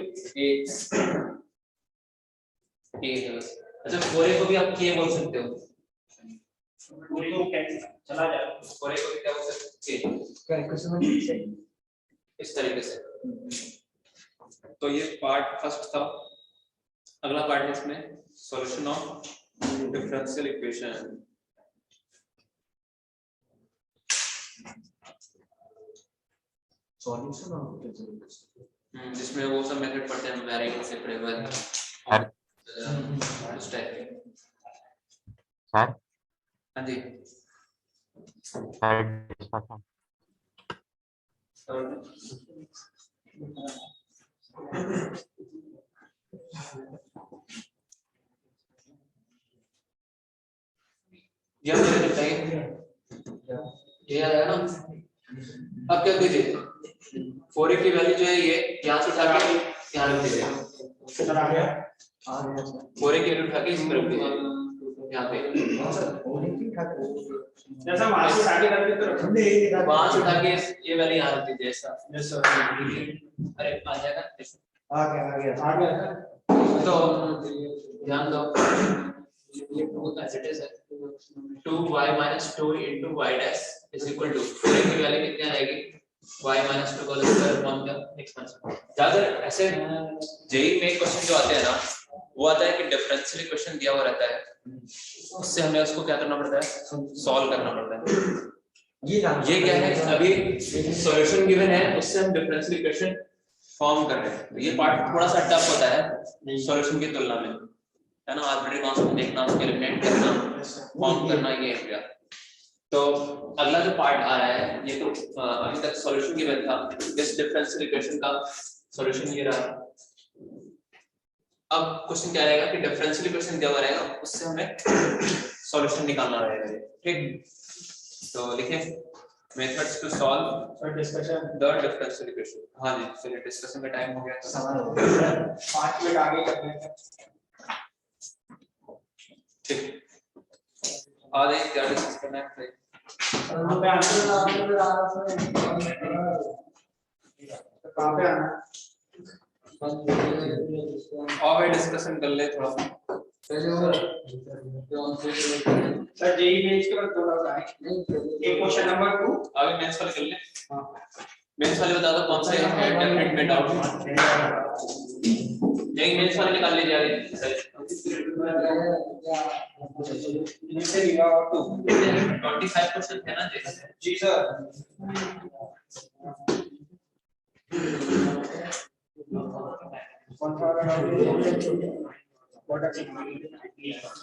A: a है बस। अच्छा 4a को भी आप k बोल सकते हो,
G: पूरी को चला जाएगा,
A: 4a को भी क्या बोल सकते हो,
C: क्या इक्वेशन में चाहिए?
A: इस तरीके से। तो ये पार्ट फर्स्ट था। अगला पार्ट है इसमें solution of differential equation.
C: Solution of differential equation
A: जिसमें वो सब मेथड पढ़ते हैं, वेरिएबल से पढ़े हुए हैं उस टाइप के।
H: सर
A: हाँ जी
H: सर डिस्कशन
A: ये मुझे बताइए, ये आया ना। अब क्या कीजिए, 4a की वैल्यू जो है ये यहाँ से उठा के यहाँ रख दीजिए,
G: सर आ गया।
A: 4a की वैल्यू उठा के इस पर रख दीजिए यहाँ पे,
G: जैसा वहां से आगे रख के तो
A: वहां से उठा के ये वैल्यू यहाँ रख दीजिए ऐसा।
G: Yes sir.
A: अरे आ जाएगा,
C: आ गया
A: तो ध्यान दो, ये 2 एज इट इज है, 2y - 2 into y dash is equal to 4a की वैल्यू कितनी आ जाएगी, y - 2 का होल स्क्वायर अपॉन क्या x - 1। ज्यादातर ऐसे जेईई में क्वेश्चन जो आते हैं ना, वो आता है कि डिफरेंशियल इक्वेशन दिया हुआ रहता है, उससे हमें उसको क्या करना पड़ता है, सॉल्व करना पड़ता है। ये क्या है, अभी सॉल्यूशन गिवन है, उससे हम डिफरेंशियल इक्वेशन फॉर्म कर रहे हैं। तो ये पार्ट थोड़ा सा टफ होता है सॉल्यूशन की तुलना में, है ना, आर्बिट्रेरी कांस्टेंट देखना, उसको एलिमिनेट करना, फाउंड करना, ये हो गया। तो अगला जो पार्ट आ रहा है, ये तो अभी तक सॉल्यूशन गिवन था, इस डिफरेंशियल इक्वेशन का सॉल्यूशन ये रहा। अब क्वेश्चन क्या रहेगा कि डिफरेंशियल इक्वेशन दिया हुआ रहेगा, उससे हमें सॉल्यूशन निकालना रहेगा, ठीक। तो लिखें methods to solve
C: discussion
A: the differential equation. हाँ जी, चलिए डिस्कशन का टाइम हो गया, तो
C: समय हो गया 5 मिनट आगे करने हैं।
A: ठीक। आगे क्या डिस्कस करना है?
C: वहाँ पे आंसर आ रहा है, कहाँ पे आना है?
A: और वे डिस्कशन कर ले थोड़ा।
C: सर जेई मेंस के बाद थोड़ा सा एक क्वेश्चन नंबर 2
A: आगे मेंस वाले कर ले। मेंस वाले बता दो कौन से है, डेफिनेट में डाउट। जेई मेंस वाले निकाल लीजिए आगे।
C: इनसे लिया और
A: 25 क्वेश्चन है ना
C: जी सर।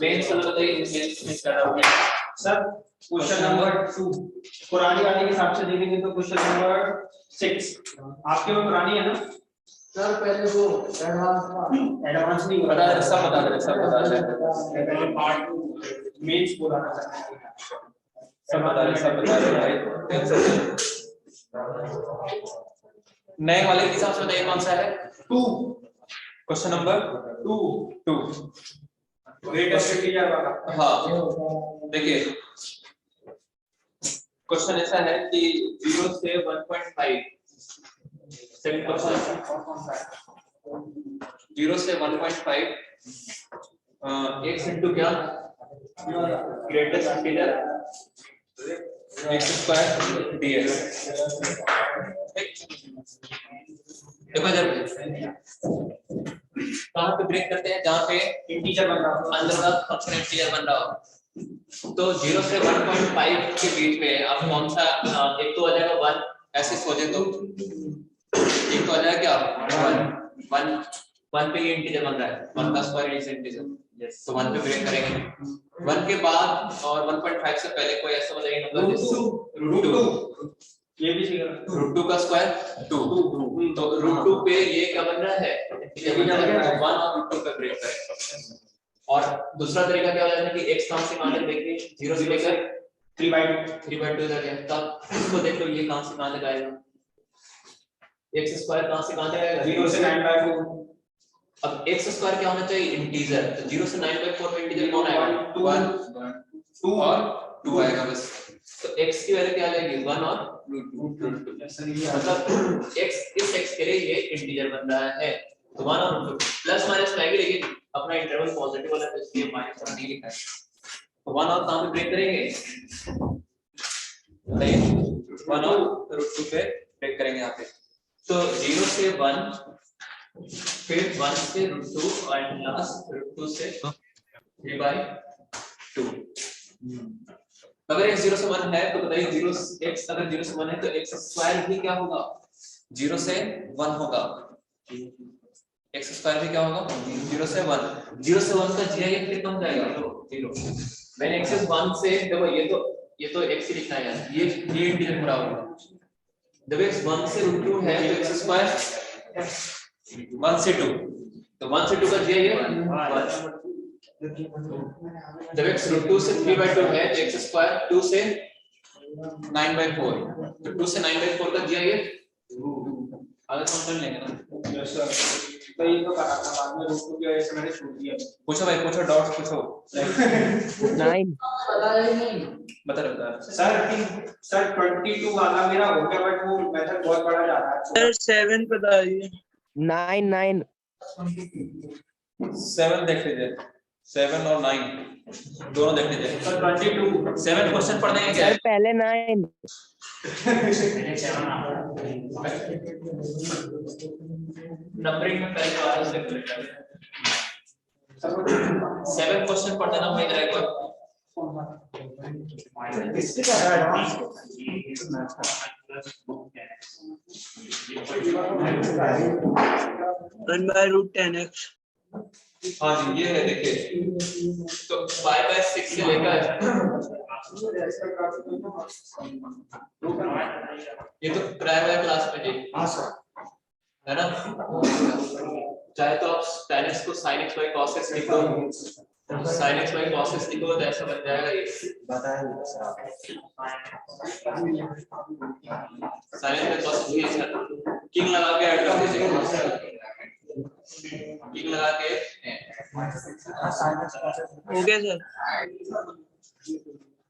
A: मेंस वाले बताइए, मेंस में क्या डाउट है?
C: सर क्वेश्चन नंबर 2 पुरानी वाले के हिसाब से देखेंगे तो क्वेश्चन नंबर 6 आपके में पुरानी है ना सर? पहले वो एडवांस नहीं
A: बता दे, सब बता दे, सब बता दे,
C: पहले पार्ट मेंस बोला था
A: सब बता दे, सब बता दे भाई, टेंशन। नए वाले के हिसाब से बताइए कौन सा है?
C: 2
A: क्वेश्चन नंबर 2
C: ग्रेटेस्ट इंटीजर वाला।
A: हाँ देखिए, क्वेश्चन ऐसा है कि 0 से 1.5, सेकंड क्वेश्चन 0 से 1.5 x इंटू क्या greatest integer x square dx। देखो जब कहाँ पे ब्रेक करते हैं, जहाँ पे
C: इंटीजर बन रहा है,
A: अंदर का फंक्शन इंटीजर बन रहा हो। तो 0 से 1.5 के बीच में आप कौन सा, एक तो आ जाएगा 1, ऐसे सोचे तो एक तो आ जाएगा क्या 1 पे ये इंटीजर बन रहा है, 1 का स्क्वायर इज इंटीजर, तो 1 पे ब्रेक करेंगे। 1 के बाद और 1.5 से पहले कोई ऐसा बताइए नंबर
C: √2 ये भी सही है।
A: √2 का स्क्वायर 2, तो √2 पे ये क्या बन रहा है, इंटीजर बन रहा है, 1 और √2 पे ब्रेक करेंगे। और दूसरा तरीका क्या हो जाता है कि x कहां से कहां तक देखिए, 0 से लेकर 3/2 तक है, तब इसको देख लो, ये कहां से कहां तक आएगा, x स्क्वायर कहां से कहां तक आएगा,
C: 0 से 9/4।
A: अब x स्क्वायर क्या होना चाहिए, इंटीजर, तो 0 से 9/4 में इंटीजर कौन आएगा, 1 और 2 आएगा बस। तो x की वैल्यू क्या आ जाएगी, 1 और √2, मतलब x इस x के लिए ये इंटीजर बन रहा है, तो 1 और √2 प्लस माइनस आएगी, लेकिन अपना इंटरवल पॉजिटिव वाला है, इसलिए माइनस का नहीं लिखा है। तो 1 और कहां पे ब्रेक करेंगे, बताइए 1 और √2 पे ब्रेक करेंगे यहाँ पे। तो 0 से 1, फिर 1 से √2 और लास्ट √2 से 3/2। अगर x 0 से 1 है तो बताइए 0 x अगर 0 से 1 है तो x स्क्वायर भी क्या होगा, 0 से 1 होगा, x स्क्वायर भी क्या होगा, 0 से 1। 0 से 1 का GIF कितना हो जाएगा, 0। मैंने x 1 से, देखो ये तो x ही लिखना है यार, ये इंटीजर पूरा होगा। जब x 1 से √2 है तो x स्क्वायर 1 से 2, तो 1 से 2 का GIF 1। जब x √2 से 3/2 है तो x स्क्वायर 2 से 9/4, तो 2 से 9/4 का GIF आगे कौन कर लेंगे ना।
C: यस सर, तो ये तो करा था, बाद में √2 की वजह से मैंने छोड़ दिया।
A: पूछो भाई, पूछो, डाउट्स पूछो।
E: 9
A: बता
C: सर 22 वाला मेरा हो गया, बट वो मेथड बहुत बड़ा जा रहा है।
D: सर 7 बताइए।
E: 9
A: 7 देख लीजिए, 7 और 9 दोनों देख लीजिए।
C: सर 22
A: 7 क्वेश्चन पढ़ देंगे क्या,
E: सर पहले 9
A: नंबरिंग में पहले वाला से 7 क्वेश्चन पढ़ देना वही रहेगा।
D: वन बाय √10x
A: हाँ जी ये है देखिए, तो पाई बाय 6 से लेकर ये तो प्रायर वाले क्लास में जी है ना, चाहे तो आप tan x को sin x by cos x लिखो, sin x by cos x लिखो तो ऐसा बन जाएगा ये sin x by cos x ये किंग लगा के ऐड कर दीजिए, किंग लगा के
E: हो गया सर।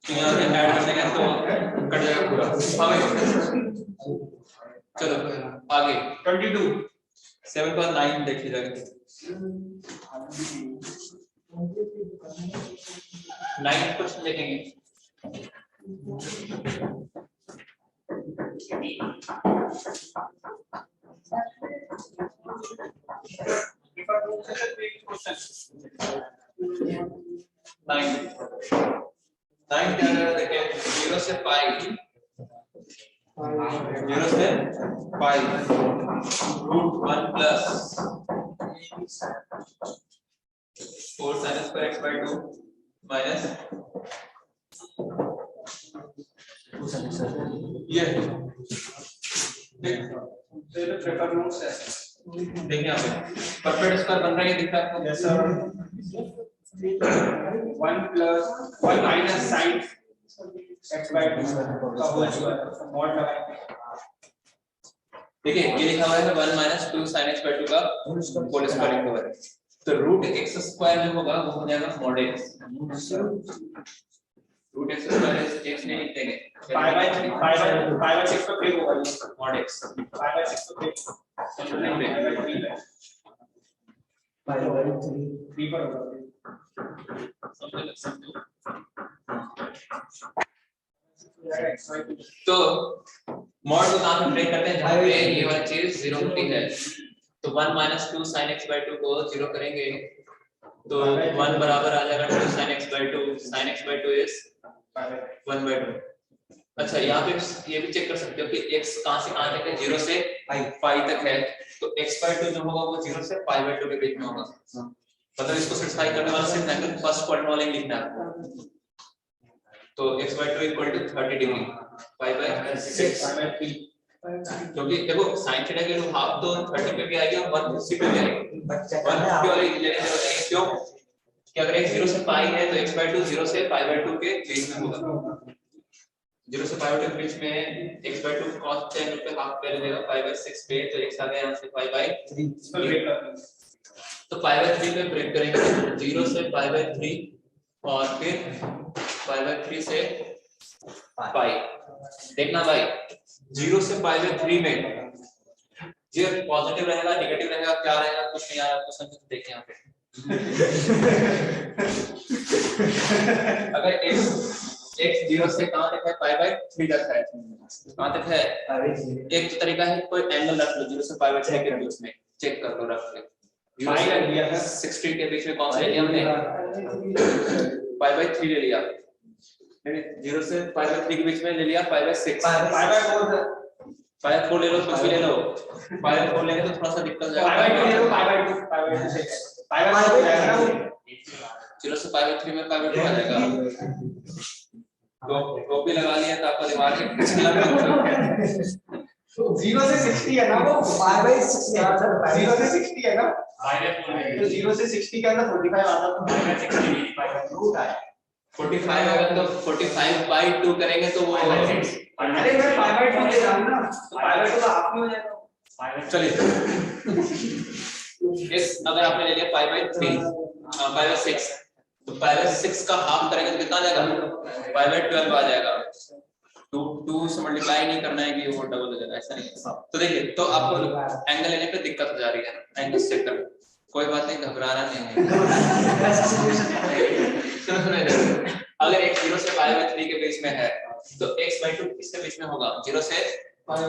A: किंग लगा के ऐड करने के तो कट जाएगा पूरा। हाँ भाई चलो आगे
G: 22
A: 7.9 देखिए जाके 9 क्वेश्चन देखेंगे। नाइन क्या है देखिए, 0 से पाई 0 से पाई √1 plus 4 sin square x by 2 minus ये
G: पेपर नोट्स है।
A: देखिए यहाँ पे परफेक्ट स्क्वायर बन रहा है, दिख रहा है आपको?
G: Yes sir. 1 plus 1 minus sin x by 2 का होल स्क्वायर मॉड लगाएंगे।
A: देखिए ये लिखा हुआ है 1 माइनस 2 sin x by 2 का होल स्क्वायर लिखा हुआ है, तो रूट x स्क्वायर में होगा वो हो जाएगा mod x, root x square x नहीं लिखेंगे
G: पाई बाय 6 पे फिर होगा
A: mod x
G: पाई बाय 6 पे पाई बाय 3 पर होगा।
A: तो मॉड को कहां पे ब्रेक करते हैं, जहां पे ये वाली चीज 0 होती है, तो 1 माइनस 2 sin x by 2 को 0 करेंगे तो 1 बराबर आ जाएगा 2 sin x by 2, sin x by 2 is 1 by 2। अच्छा यहाँ पे ये भी चेक कर सकते हो कि x कहां से कहां तक है, 0 से पाई तक है, तो x by 2 जो होगा वो 0 से पाई by 2 के बीच में होगा, मतलब इसको सेटिस्फाई करने वाला सिर्फ एंगल फर्स्ट क्वाड्रेंट वाला ही लिखना है, तो x by 2 equal to 30 degree pi by 6, क्योंकि देखो sin थीटा की वैल्यू हाफ तो 30 पे भी आएगी और 150 पे भी आएगी, 150 वाली लेने देते क्यों कि अगर x 0 से पाई है तो x by 2 0 से पाई by 2 के बीच में होगा, 0 से पाई by 2 के बीच में x by 2 cos tan पे हाफ पे लेगा पाई बाय 6 पे, तो x आ गया यहां से पाई बाय 3 पर ब्रेक करते हैं, तो पाई बाय 3 पे ब्रेक करेंगे 0 से पाई बाय 3 और फिर पाई बाय 3 से पाई। देखना भाई 0 से पाई बाय 3 में ये पॉजिटिव रहेगा नेगेटिव रहेगा क्या रहेगा, कुछ नहीं आ रहा, क्वेश्चन तो देखिए यहाँ पे अगर x 0 से कहां तक है पाई बाय 3 तक है, कहां तक है, एक तो तरीका है कोई एंगल रख लो 0 से पाई बाय 6 के बीच में, चेक कर लो रख लो, 0 से 16 के बीच में कौन सा लिया हमने, पाई बाय 3 ले लिया, 0 से पाई बाय 3 के बीच में ले लिया पाई by 6,
G: pi by 4
A: pi by 4 ले लो, कुछ भी ले लो, पाई बाय 4 लेंगे तो थोड़ा सा दिक्कत जाएगा,
G: पाई बाय 2 ले लो, pi by 2 pi by 6 pi by 4 जाएगा ना,
A: 0 से पाई बाय 3 में पाई बाय 2 आ जाएगा, तो टोपी लगा लिया तो आपका दिमाग में कुछ लग रहा है,
G: 0 से 60 है ना वो पाई बाय 6 है, 0 से 60 है ना, तो 0 से 60 के अंदर 45 आता है, पाई बाय 60 पाई बाय 2 का है
A: 45 अगर तो 45 बाय 2 करेंगे तो वो
G: अरे मैं पाई बाय 2 ले रहा हूं ना, तो पाई बाय 2 का हाफ में हो जाएगा,
A: चलिए इस अगर आपने ले लिया पाई बाय 3 पाई बाय 6, तो पाई बाय 6 का हाफ करेंगे तो कितना आ जाएगा, पाई बाय 12 आ जाएगा, 2 से मल्टीप्लाई नहीं करना है कि वो डबल हो जाएगा, ऐसा नहीं है, तो देखिए तो आपको एंगल लेने पे दिक्कत हो जा रही है, एंगल चेक कर, कोई बात नहीं घबराना नहीं है अगर x 0 से पाई बाय 3 के बीच में है तो x by 2 किसके बीच में होगा, 0 से पाई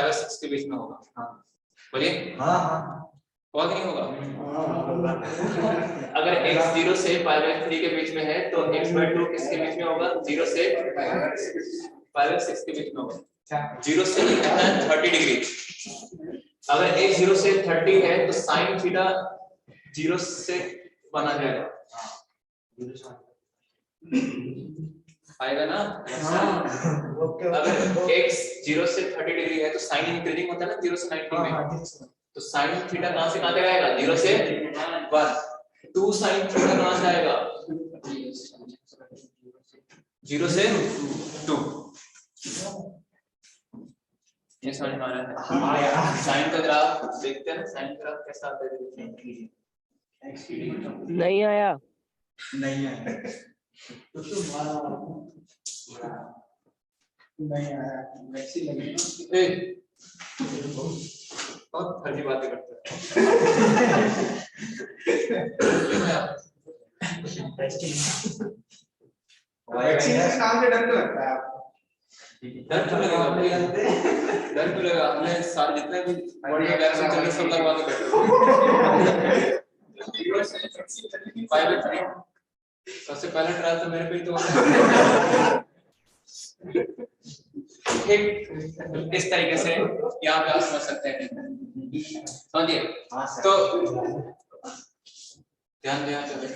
A: बाय 6 के बीच में होगा, बोलिए होगा कि नहीं होगा, अगर x 0 से पाई बाय 3 के बीच में है तो x by 2 किसके बीच में होगा, 0 से पाई बाय 6 के बीच में होगा, 0 से कितना है 30 डिग्री, अगर x 0 से 30 है तो sin थीटा 0 से 1 आ जाएगा, आएगा ना? अगर x 0 से 30 डिग्री है तो sin इंक्रीजिंग होता है ना 0 से 90 में, तो sin थीटा कहां से कहां तक आएगा? 0 से 1। 2 sin थीटा कहां से आएगा? 0 से 2। ये समझ में आ रहा है? साइन का ग्राफ देखते हैं, साइन ग्राफ कैसा आता है?
E: नहीं आया।
G: नहीं आया वैसी लगी
A: बहुत फर्जी बातें करते
G: वैक्सीन नाम से डर क्यों लगता है आपको?
A: डर क्यों लगेगा? डर क्यों लगेगा? हमने सारे जितने भी बढ़िया वैक्सीन चल रहे सब लगवा के बैठे। सबसे पहला ट्रायल तो मेरे पे ही तो ठीक इस तरीके से यहाँ पे आप समझ सकते हैं। समझिए, तो ध्यान देना चाहिए।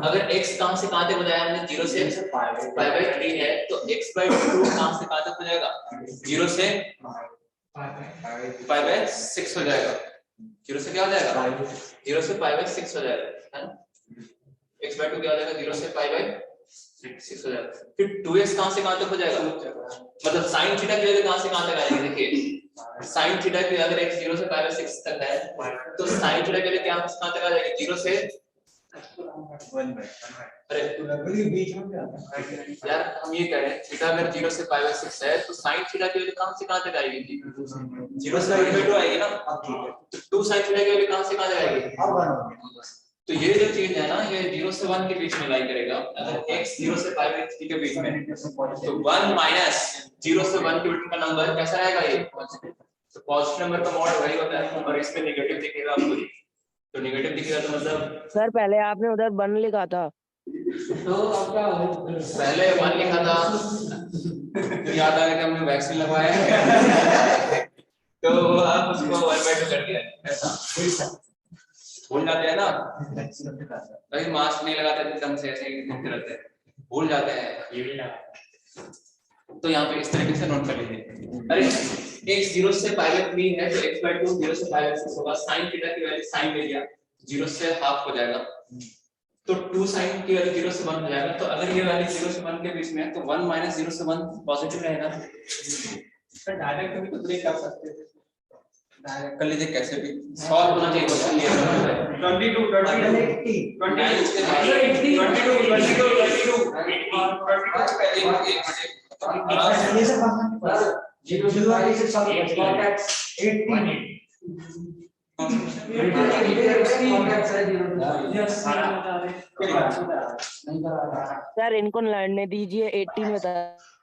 A: अगर x कहां से कहां तक हो जाएगा? हमने 0 से π/3 है तो x/2 कहां से कहां तक हो जाएगा? 0 से π/6 हो जाएगा। 0 से क्या हो जाएगा? 0 से π/6 हो जाएगा, है ना? x/2 क्या हो जाएगा? 0 से π/6 हो जाएगा। फिर 2x कहां से कहां तक हो जाएगा? मतलब sin थीटा की वैल्यू कहां से कहां तक आएगी? देखिए sin थीटा की अगर x 0 से π/6 तक है तो sin थीटा की वैल्यू क्या कहां तक आ जाएगी? 0 से अरे
G: बीच में क्या
A: यार हम ये कह रहे हैं थीटा अगर 0 से π/6 है तो sin थीटा की वैल्यू कहां से कहां तक आएगी? 0 से π/2 आएगी ना। तो 2 sin थीटा की वैल्यू कहां से कहां तक आएगी? तो ये जो चीज है ना ये 0 से 1 के बीच में लाई करेगा। अगर x 0 से π/3 के बीच में तो 1 माइनस 0 से 1 के बीच का नंबर कैसा रहेगा? ये तो पॉजिटिव नंबर का मॉड वही होता है और इसमें नेगेटिव दिखेगा आपको। तो नेगेटिव दिखेगा तो मतलब
E: सर पहले आपने उधर 1 लिखा था।
F: तो अब क्या हो?
A: पहले 1 लिखा था तो याद आ गया कि हमने वैक्सीन लगवाया है तो आप उसको 1/2 कर दिया ऐसा भूल जाते हैं ना। कहीं मास्क नहीं लगाते एकदम से ऐसे ही घूमते रहते हैं, भूल जाते हैं। ये भी तो यहाँ पे इस तरीके से नोट कर लीजिए। अरे x 0 से π/3 है तो x/2 0 से π/6 होगा। sin थीटा की वैल्यू sin ले लिया 0 से हाफ हो जाएगा तो 2 sin की वैल्यू 0 से 1 हो जाएगा। तो अगर ये वैल्यू 0 से 1 के बीच में है तो 1 माइनस 0 से 1 पॉजिटिव रहेगा।
C: सर डायरेक्ट भी तो ब्रेक कर सकते हैं।
A: डायरेक्ट कर लीजिए, कैसे भी सॉल्व होना चाहिए क्वेश्चन ये
C: 22
E: सर इनको लड़ने दीजिए, 18 बता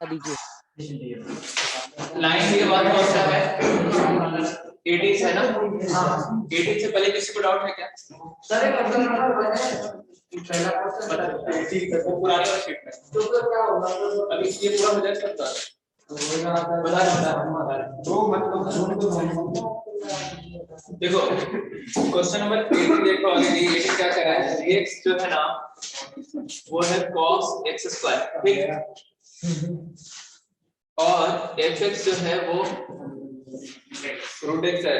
E: दीजिए।
A: लाइन के बाद कौन सा है? 18 है ना? 18 से पहले किसी को डाउट है क्या?
F: सर एक पहला क्वेश्चन
A: वो पुरानी वाली शीट में
F: तो क्या होगा?
A: अभी ये पूरा हो जाए सब बता देखो क्वेश्चन नंबर 18 देखो आगे दी 18 क्या कह रहा है? x जो है ना वो है cos x², ठीक, और fx जो है वो √x है।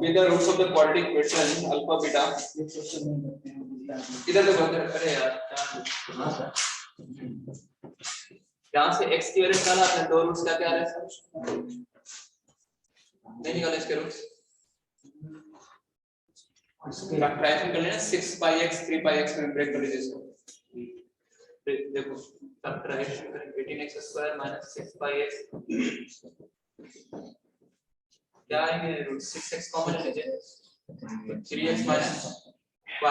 A: With the roots of the quadratic equation alpha beta इधर देखो, अरे यार यहाँ से x की वैल्यू निकाला था, दो रूट्स क्या क्या आ रहा है सर? नहीं निकाले इसके रूट्स, फ्रैक्शन कर लेना 6πx 3πx में ब्रेक कर लीजिए इसको। देखो सब्ट्रैक्शन करें 18x² - 6πx क्या आएंगे रूट 6x कॉमन ले लीजिए 3x - π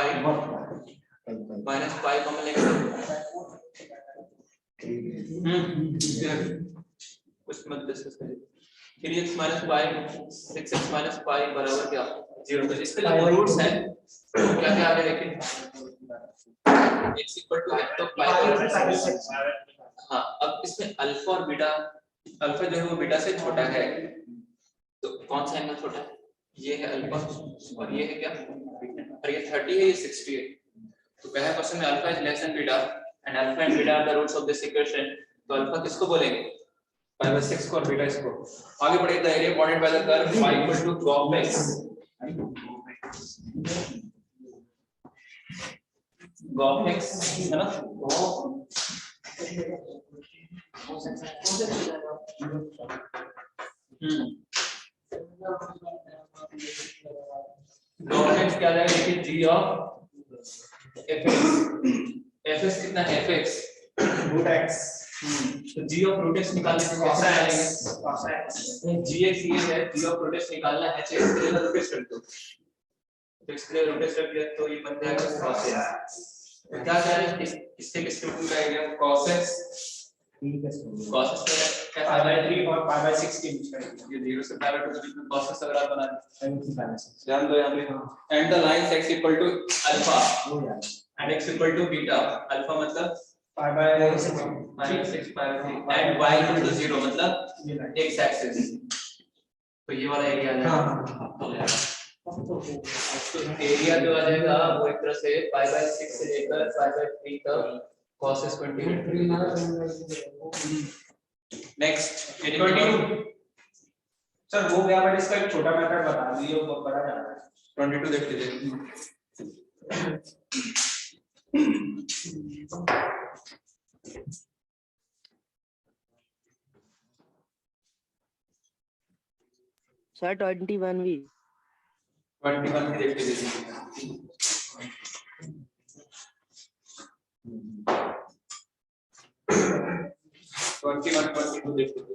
A: कॉमन लेंगे कुछ मत डिस्कस करिए। 3x - π 6x - π बराबर क्या 0। तो इसके जो रूट्स हैं क्या क्या आ रहे हैं देखिए x = f तो π। हाँ अब इसमें अल्फा और बीटा, अल्फा जो है वो बीटा से छोटा है तो कौन सा एंगल छोटा है? ये है अल्फा और ये है क्या? और ये 30 है, ये 60 है। तो पहला क्वेश्चन में alpha is less than beta and alpha and beta are the roots of this equation. तो अल्फा किसको बोलेंगे? पाई बाय 6 को और बीटा इसको। आगे बढ़े, the area bounded by the curve y equal to cos x cos x है ना? cos क्या जाएगा? देखिए g ऑफ fx कितना है? fx
G: रूट एक्स
A: तो g ऑफ रूट x निकालने के कैसा आएगा?
G: cos x
A: gx ये है, g ऑफ रूट x निकालना है, तो इसके लिए रूट x रख दो। तो इसके लिए रूट x रख दिया तो ये बन जाएगा cos x। तो क्या कह रहे हैं? इससे किसके रूट का area cos x cos x क्या
G: पाई बाय 3 और पाई बाय 6 के बीच का
A: ये 0 से पाई बाय 2 के बीच में cos x अगर आप बना दें, ध्यान दो यहाँ पे, and the lines x equal to alpha and x equal to beta. Alpha मतलब
G: pi by 6
A: -6 pi by 3 and y equal to 0 मतलब x एक्सिस। तो ये वाला एरिया आ जाएगा। तो एरिया जो आ जाएगा वो एक तरह से पाई बाय 6 से लेकर पाई बाय 3 तक cos s 20। नेक्स्ट 22
G: सर वो गया, बट इसका एक छोटा मेथड बता दीजिए, वो बड़ा जाता है।
A: 22 देख लीजिए।
E: सर 21 भी
A: 21 की देख लीजिए। देख लीजिए।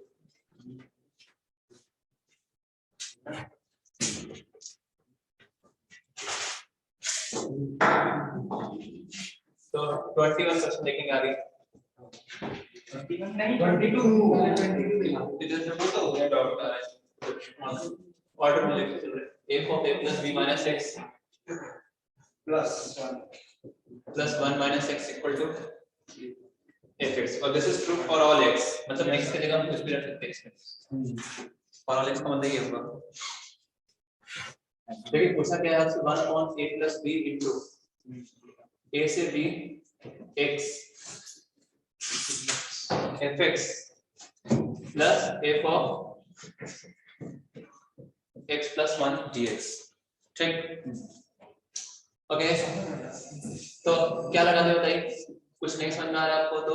A: तो 21% देखेंगे आगे।
G: 22
A: इधर से वो तो हो गया डॉट का ऑर्डर में लेके चल रहे हैं। f of a plus b minus x
G: plus
A: 1 minus x equal to fx और this is true for all x, मतलब x की जगह हम कुछ भी रख सकते हैं इसमें। for all x का मतलब ये होगा। देखिए पूछा क्या है आपसे 1 upon a plus b into a से b x fx plus f of x plus 1 dx। ठीक, ओके। तो क्या लगा दे बताइए, कुछ नहीं समझ में आ रहा आपको तो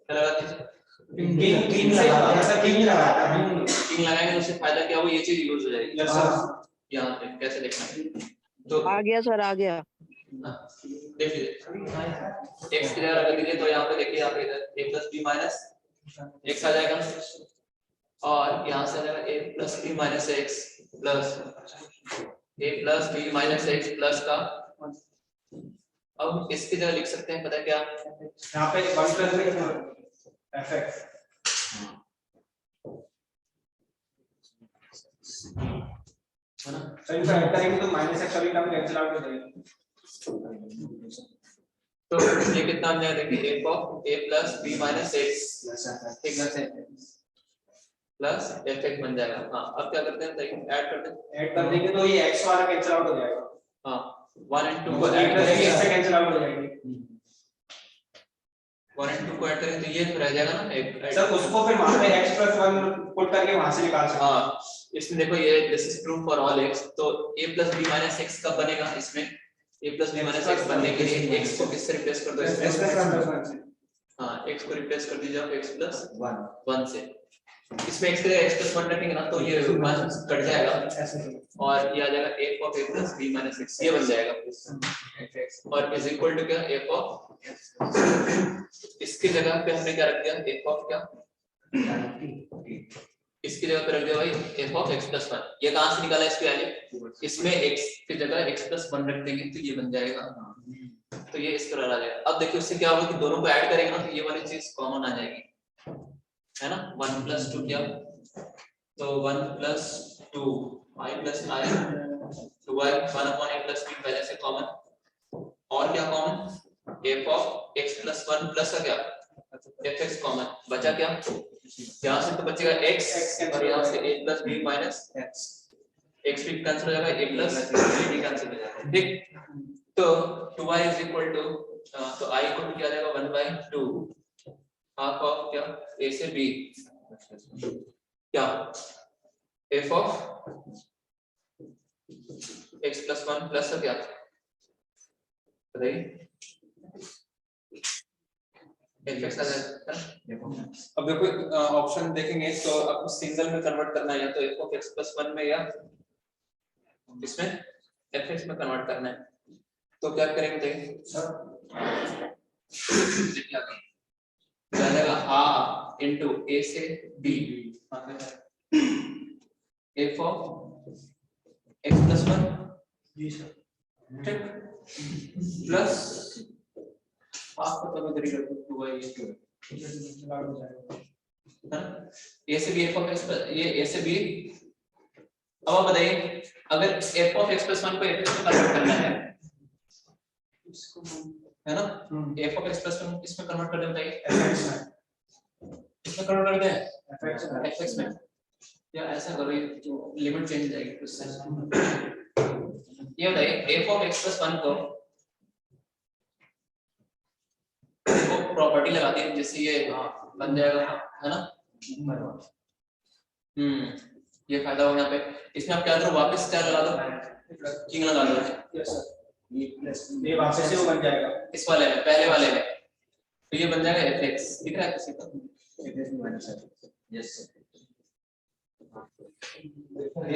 A: क्या लगा दीजिए?
G: किंग लगाया था, किंग लगाया था।
A: किंग लगाएंगे तो उससे फायदा क्या हो, ये चीज यूज हो जाएगी।
G: Yes sir.
A: यहाँ पे कैसे देखना तो
E: आ गया सर, आ गया।
A: देख लीजिए x की जगह रख दीजिए। तो यहाँ पे देखिए, यहाँ पे इधर a plus b minus x आ जाएगा और यहाँ से आ जाएगा a plus b minus x plus a plus b minus x plus का। अब इसकी जगह लिख सकते हैं, पता है क्या,
G: यहाँ पे 1 प्लस fx
A: है ना?
G: सर इनका ऐड करेंगे तो माइनस x वाली टर्म कैंसिल आउट हो जाएगी।
A: तो ये कितना आ जाएगा? देखिए f of a plus b minus x ठीक है प्लस fx बन जाएगा। हाँ, अब क्या करते हैं, ऐड करते हैं।
G: ऐड कर देंगे तो ये x वाला कैंसिल आउट हो जाएगा।
A: हाँ, 1 and 2 को
G: तो
A: ऐड
G: x
A: करेंगे,
G: से कैंसिल आउट हो जाएगी।
A: 1 and 2 को ऐड करेंगे तो ये रह जाएगा ना एक।
G: सर उसको फिर वहां पे x plus 1 पुट करके वहां से निकाल सकते हैं।
A: हाँ, इसमें देखो ये this is true for all x। तो a plus b minus x कब बनेगा? इसमें a plus b minus x बनने के लिए x को किससे रिप्लेस कर दो?
G: x plus 1 plus 1 से।
A: हाँ, x को रिप्लेस कर दीजिए आप x plus 1 से। इसमें x के लिए x plus 1 रखेंगे ना तो ये 1 कट जाएगा और ये आ जाएगा f of a plus b minus x, ये बन जाएगा और इज इक्वल टू क्या, f of इसकी जगह पे हमने क्या रख दिया, f of क्या, इसकी जगह पे रख दिया भाई f of x plus 1। ये कहाँ से निकाला इसकी वैल्यू? इसमें x की जगह x plus 1 रख देंगे तो ये बन जाएगा। तो ये इस तरह आ जाएगा। अब देखिए उससे क्या होगा कि दोनों को ऐड करेंगे ना तो ये वाली चीज कॉमन आ जाएगी, है ना। 1 plus 2 क्या, तो 1 plus 2 i plus i 2i 1 upon a plus b पहले से कॉमन और क्या common, f of x plus 1 plus का क्या fx कॉमन बचा क्या यहाँ से तो बचेगा x और यहाँ से a plus b minus x भी कैंसिल हो जाएगा, a प्लस b कैंसिल हो जाएगा, ठीक। तो 2y इज इक्वल टू, तो i इक्वल टू क्या आ जाएगा 1/2 हाफ ऑफ क्या a से b क्या f of x plus 1 plus क्या बताइए fx आ जाएगा। अब देखो ऑप्शन देखेंगे तो आपको सिंगल में कन्वर्ट करना है, या तो f ऑफ x प्लस 1 में या इसमें fx में कन्वर्ट करना है। तो क्या करेंगे देखिए क्या जाएगा हाफ इनटू a से b f of x plus 1 ठीक प्लस हाफ को तो इधर ही रखो 2y a से b f ऑफ x ये a से b। अब आप बताइए अगर f ऑफ x प्लस 1 को f में कन्वर्ट करना है ना, f ऑफ x प्लस 1 इसमें कन्वर्ट कर दें, बताइए इसमें कन्वर्ट कर दें fx में, या ऐसा करो जो लिमिट चेंज हो जाएगी उससे। ये बताइए f ऑफ x प्लस 1 को प्रॉपर्टी लगाती है जिससे ये बन जाएगा है ना। ये फायदा होगा यहाँ पे। इसमें आप क्या करो वापस क्या लगा दो किंग लगा दो,
C: ये वापस से वो बन जाएगा
A: इस वाले में पहले वाले में, तो ये बन जाएगा fx, दिख रहा है किसी को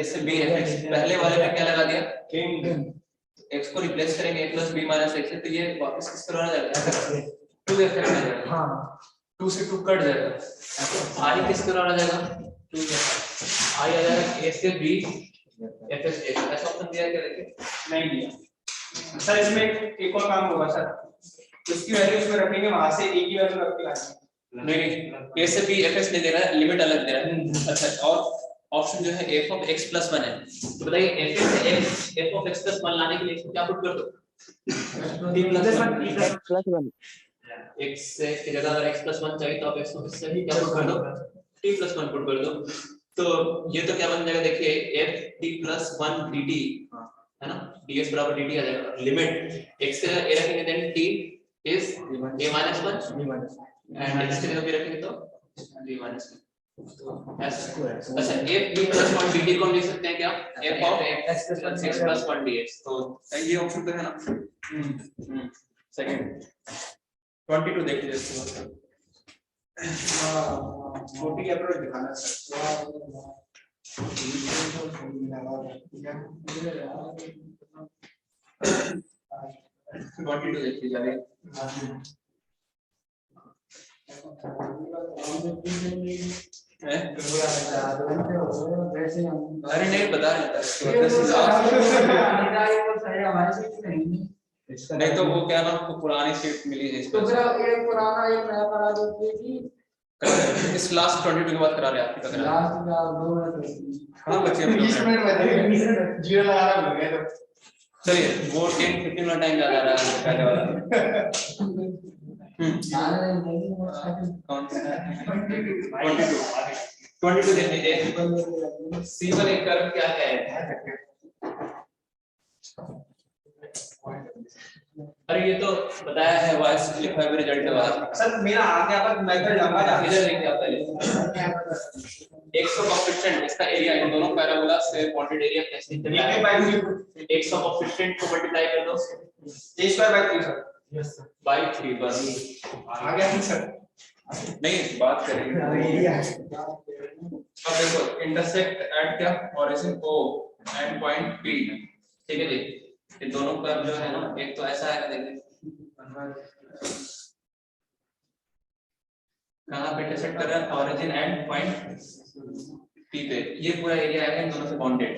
A: ऐसे b fx, पहले वाले में क्या लगा दिया
C: किंग,
A: x को रिप्लेस करेंगे a plus b minus x से, तो ये वापस किस तरह आ जाएगा 2f आ जाएगा। हाँ 2 से 2 कट जाएगा, i किस तरह आ जाएगा 2 i आ जाएगा a से b fx ऐसा ऑप्शन दिया क्या देखिए
C: नहीं दिया सर। इसमें एक और काम होगा सर, इसकी वैल्यू इसमें रखेंगे, वहां से a की वैल्यू रख के लाएंगे।
A: नहीं a से b fx नहीं दे रहा है, लिमिट अलग दे रहा है। अच्छा और ऑप्शन जो है f ऑफ x प्लस 1 है, तो बताइए f से x f of x plus 1 लाने के लिए इसको क्या पुट कर दो t प्लस 1 x से की जगह अगर x प्लस 1 चाहिए तो आप x को इससे भी क्या पुट कर दो t प्लस 1 पुट कर दो। तो ये तो क्या बन जाएगा देखिए f t प्लस 1 dt है ना, ds बराबर dt आ जाएगा। लिमिट x से a रखेंगे then t is a minus 1 and x से भी रखेंगे तो b minus 1। अच्छा f b plus 1 dt को हम लिख सकते हैं क्या f of x plus 1 dx, तो ये ऑप्शन तो है ना। सेकंड 22 देख लीजिए,
C: छोटी अप्रोच दिखाना सर।
A: देख लीजिए अरे नहीं बता नहीं तो वो क्या ना पुरानी सीट मिली है
F: तो फिर एक पुराना एक नया करा दो
A: इस लास्ट 22 के बाद करा रहे आपकी तक
F: लास्ट का 2 मिनट
A: हाँ बच्चे
C: 20 मिनट बचे, जीरो लगा रहा हूं मैं तो।
A: चलिए वो 10-15 मिनट टाइम ज्यादा रहा है पहले वाला। कौन सा 22 देख लीजिए। C1 एक कर्व क्या है, अरे ये तो बताया है वॉइस लिखा है रिजल्ट के बाद।
C: सर मेरा अध्यापक मेथड लंबा जाता
A: इधर देखिए आप पहले x का कोएफिशिएंट इसका एरिया इन दोनों पैराबोला से पॉइंटेड एरिया कैसे निकलता है, x का कोएफिशिएंट को मल्टीप्लाई कर दो
C: a² sir.
F: Yes sir
A: bye 3 बस
C: आ गया सर।
A: नहीं बात करेंगे। अब देखो इंटरसेक्ट एट क्या origin O and point P, ठीक है जी। ये दोनों का जो है ना एक तो ऐसा है देखिए कहां पे इंटरसेक्ट कर रहा है ओरिजिन एंड पॉइंट P पे, ये पूरा एरिया है इन दोनों से बाउंडेड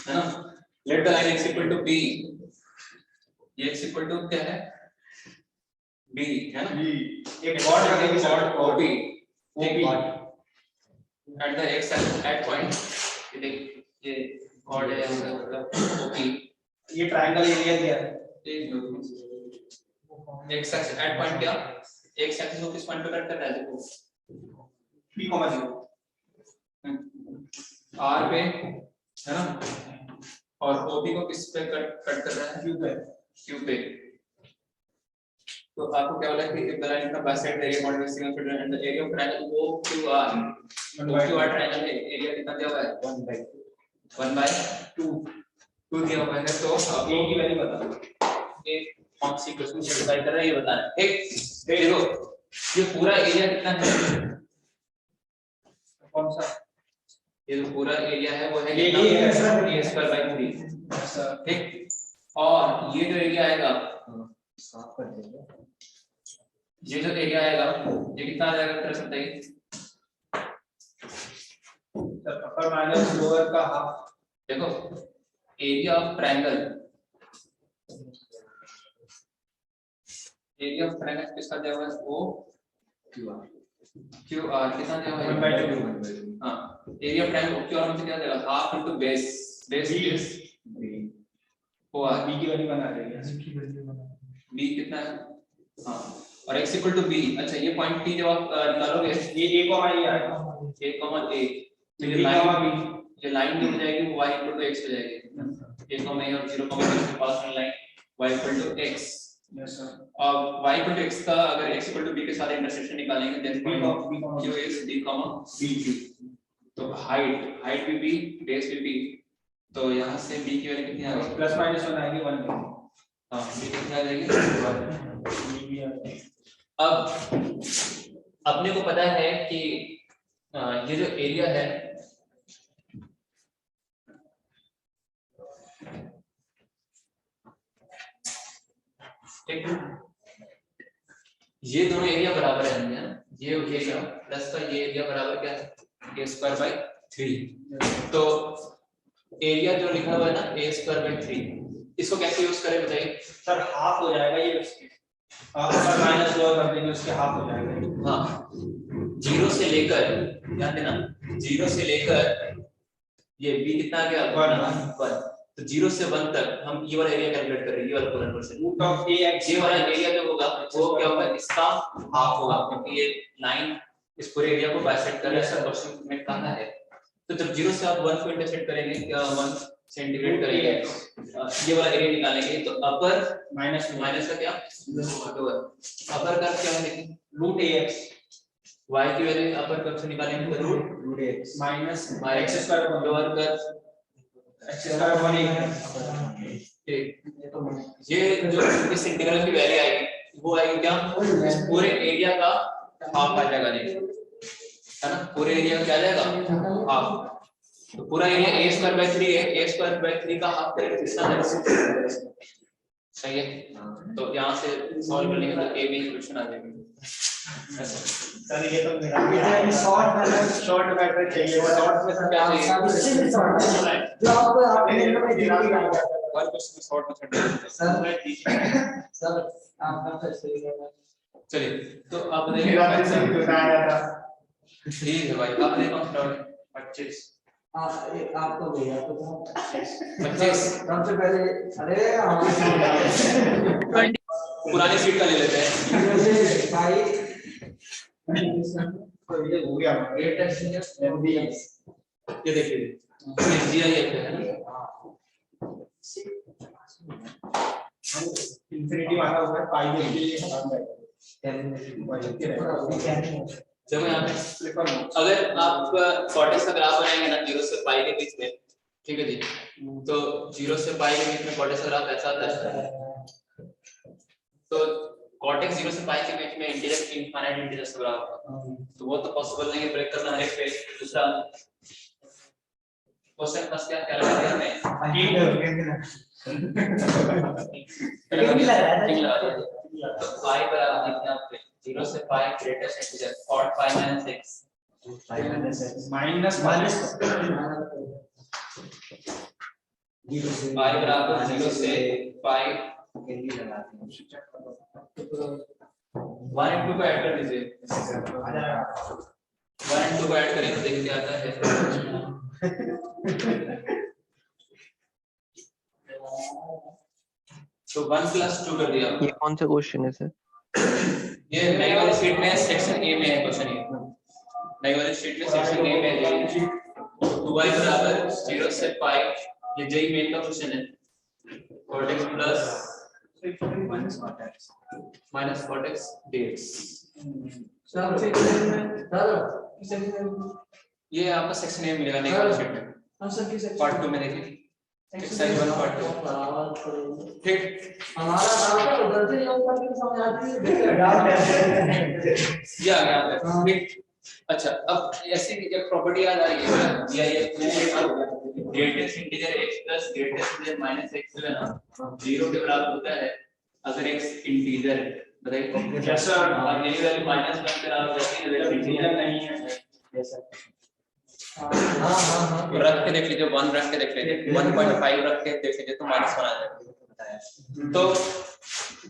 A: है ना। Let the line x equal to b, ये x इक्वल टू क्या है b है ना,
C: एक बॉर्ड रखेंगे sir
A: OP at the x at point, ये देख ये कॉर्ड है मतलब OP,
C: ये ट्रायंगल एरिया दिया है।
A: x एक्सिस एट पॉइंट क्या x एक्सिस को किस पॉइंट पे कट करना है देखो
C: P, 0
A: R पे है ना, और OP को किस पे कट कर रहा है? Q पे। तो आपको क्या बोला कि if the line from bisect area quantity is single and the area of triangle OQR triangle में एरिया कितना दिया हुआ है? 1/2 दिया हुआ है। तो अब
C: A की वैल्यू बता।
A: एक कौन सी क्वेश्चन सेटिस्फाई कर रहा है ये बताना है। ठीक, देखो ये पूरा एरिया कितना है?
C: कौन सा?
A: ये जो पूरा एरिया है वो है
C: ये
A: कितना?
C: है सर।
A: A²/3। ठीक, और ये जो एरिया आएगा, ये जो एरिया आएगा ये कितना आ जाएगा? कर सकते हैं
C: अपर माइनस लोअर का हाफ।
A: देखो area of triangle, area of triangle किसका दिया हुआ है? O QR कितना दिया हुआ है?
C: 1/2।
A: हाँ, एरिया ऑफ ट्रायंगल OQR में क्या देगा? Half into base is OR।
C: B की वैल्यू बना देंगे।
A: B कितना है? हाँ, और x इक्वल टू b। अच्छा ये पॉइंट P जब आप निकालोगे,
C: ये A, ये आएगा।
A: A, तो ये
C: B,
A: लाइन जो हो जाएगी वो y इक्वल टू x हो जाएगी। A, और 0, के पास में line y equal to x।
C: Yes sir.
A: अब y इक्वल टू x का अगर x इक्वल टू b के साथ इंटरसेक्शन निकालेंगे then
C: B,
A: q is d, b। तो हाइट भी b, बेस भी b। तो यहाँ से b की वैल्यू कितनी आ गई?
C: प्लस माइनस 1 आएगी 1।
A: हाँ, b कितनी आ जाएगी? 1। अब अपने को पता है कि ये जो एरिया है ठीक, ये दोनों एरिया बराबर है ना, ये एरिया प्लस का ये एरिया बराबर क्या है? A²/3। तो एरिया जो लिखा हुआ है ना A²/3, इसको कैसे यूज करें बताइए?
C: सर हाफ हो जाएगा ये उसके, अपर माइनस लोअर कर देंगे उसके हाफ हो जाएगा।
A: हाँ, 0 से लेकर, ध्यान देना, 0 से लेकर ये b कितना आ गया? 1। तो 0 से 1 तक हम ये वाला एरिया कैलकुलेट कर रहे हैं, ये वाला पूरा परसेंट।
C: रूट ऑफ ax,
A: ये वाला एरिया जो होगा वो क्या होगा? इसका हाफ होगा, क्योंकि ये लाइन इस पूरे एरिया को बाइसेक्ट कर रहा है। सब क्वेश्चन में कहा है। तो जब 0 से आप 1 को इंटरसेक्ट करेंगे, क्या 1 से इंटीग्रेट करेंगे, ये वाला एरिया निकालेंगे, तो अपर माइनस का क्या? लोअर। अपर का क्या है?
C: रूट ax,
A: y की वैल्यू अपर कर्व से निकालेंगे तो root
C: x minus
A: x
C: square
A: lower curve
C: x square 1।
A: ठीक, ये जो इस इंटीग्रल की वैल्यू आएगी वो आएगी क्या? इस पूरे एरिया का हाफ आ जाएगा, नहीं है ना? पूरे एरिया का क्या आ जाएगा? हाफ। तो पूरा एरिया A²/3 है, A²/3 का हाफ करेंगे कितना है? सही है। तो यहाँ से सॉल्व कर लेंगे तो A भी सॉल्यूशन आ जाएगी।
C: सर ये तो मेरा शॉर्ट मेथड चाहिए। शॉर्ट में सर
A: क्या चाहिए?
F: जो आपको आपने में दिया
A: हर क्वेश्चन में शॉर्ट मेथड
F: सर आपका फैसले करना।
A: चलिए, तो आप देखिए ठीक है भाई, आप देखो 25
F: आपको भैया तो
A: 25
F: सबसे पहले अरे
A: पुरानी सीट का ले लेते हैं।
F: भाई
C: तो ये हो गया
A: ये देखिए, ये GIF है ना?
C: इंफिनिटी वाला हुआ है पाई के लिए
A: जब यहाँ पे अगर आप कॉर्टेक्स का ग्राफ बनाएंगे ना 0 से पाई के बीच में, ठीक है जी, तो 0 से पाई के बीच में कॉर्टेक्स का ग्राफ ऐसा आता है। तो कॉर्टेक्स 0 से पाई के बीच में इंटीजर इनफाइनाइट इंटीजर्स का ग्राफ होगा, तो वो तो पॉसिबल नहीं है ब्रेक करना हर एक पे। दूसरा क्वेश्चन फर्स्ट क्या लगा दिया हमने? तो पाई बराबर देखिए आपके 0 से pi greatest integer cot pi minus x
C: minus
A: pi बराबर 0 से पाई 1 into को ऐड कर दीजिए, 1 into को ऐड करें तो देखिए क्या आता है। तो 1 + 2 कर दिया।
B: ये कौन सा क्वेश्चन है सर?
A: ये नई वाली शीट में सेक्शन ए में है क्वेश्चन, ये नई वाली शीट में सेक्शन ए में 2y बराबर 0 से पाई, ये जेई मेन का क्वेश्चन है। cot x plus minus cot x dx। ये आपका सेक्शन ए मिलेगा नई वाली शीट में, पार्ट 2 में देखिए एक्सरसाइज 1 पार्ट 2। ठीक,
F: हमारा काम है उधर से योग करके समझ आती है,
A: ये आ गया आपका। ठीक, अच्छा अब ऐसी एक प्रॉपर्टी याद आ रही है या ये greatest integer x plus greatest integer minus x जो है ना 0 के बराबर होता है अगर x इंटीजर है। बताइए
C: जैसा
A: अब यही वैल्यू माइनस 1 के बराबर होती है अगर इंटीजर नहीं है। जैसा रख के देख लीजिए, 1 रख के देख लीजिए, 1.5 रख के देख लीजिए तो -1 आ जाएगा। तो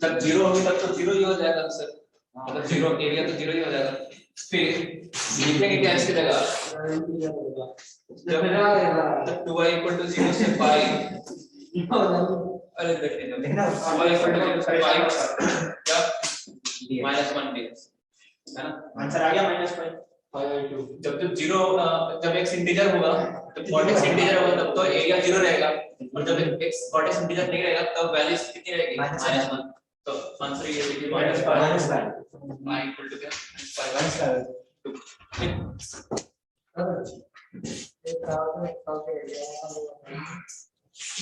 A: जब 0 होगी तब तो 0 ही हो जाएगा आंसर, मतलब 0 एरिया तो 0 ही हो जाएगा। फिर लिखेंगे क्या इसकी जगह, जब 2y = 0 से पाई, अरे देख लीजिए 2y = 0 से पाई क्या -1 dx है ना,
C: आंसर आ गया -5।
A: जब 0 जब x इंटीजर होगा तो cot x इंटीजर होगा तब तो एरिया 0 रहेगा, और जब x cot x इंटीजर नहीं रहेगा तब वैल्यू कितनी रहेगी -1। तो आंसर ये देखिए -5 y इक्वल टू क्या 5।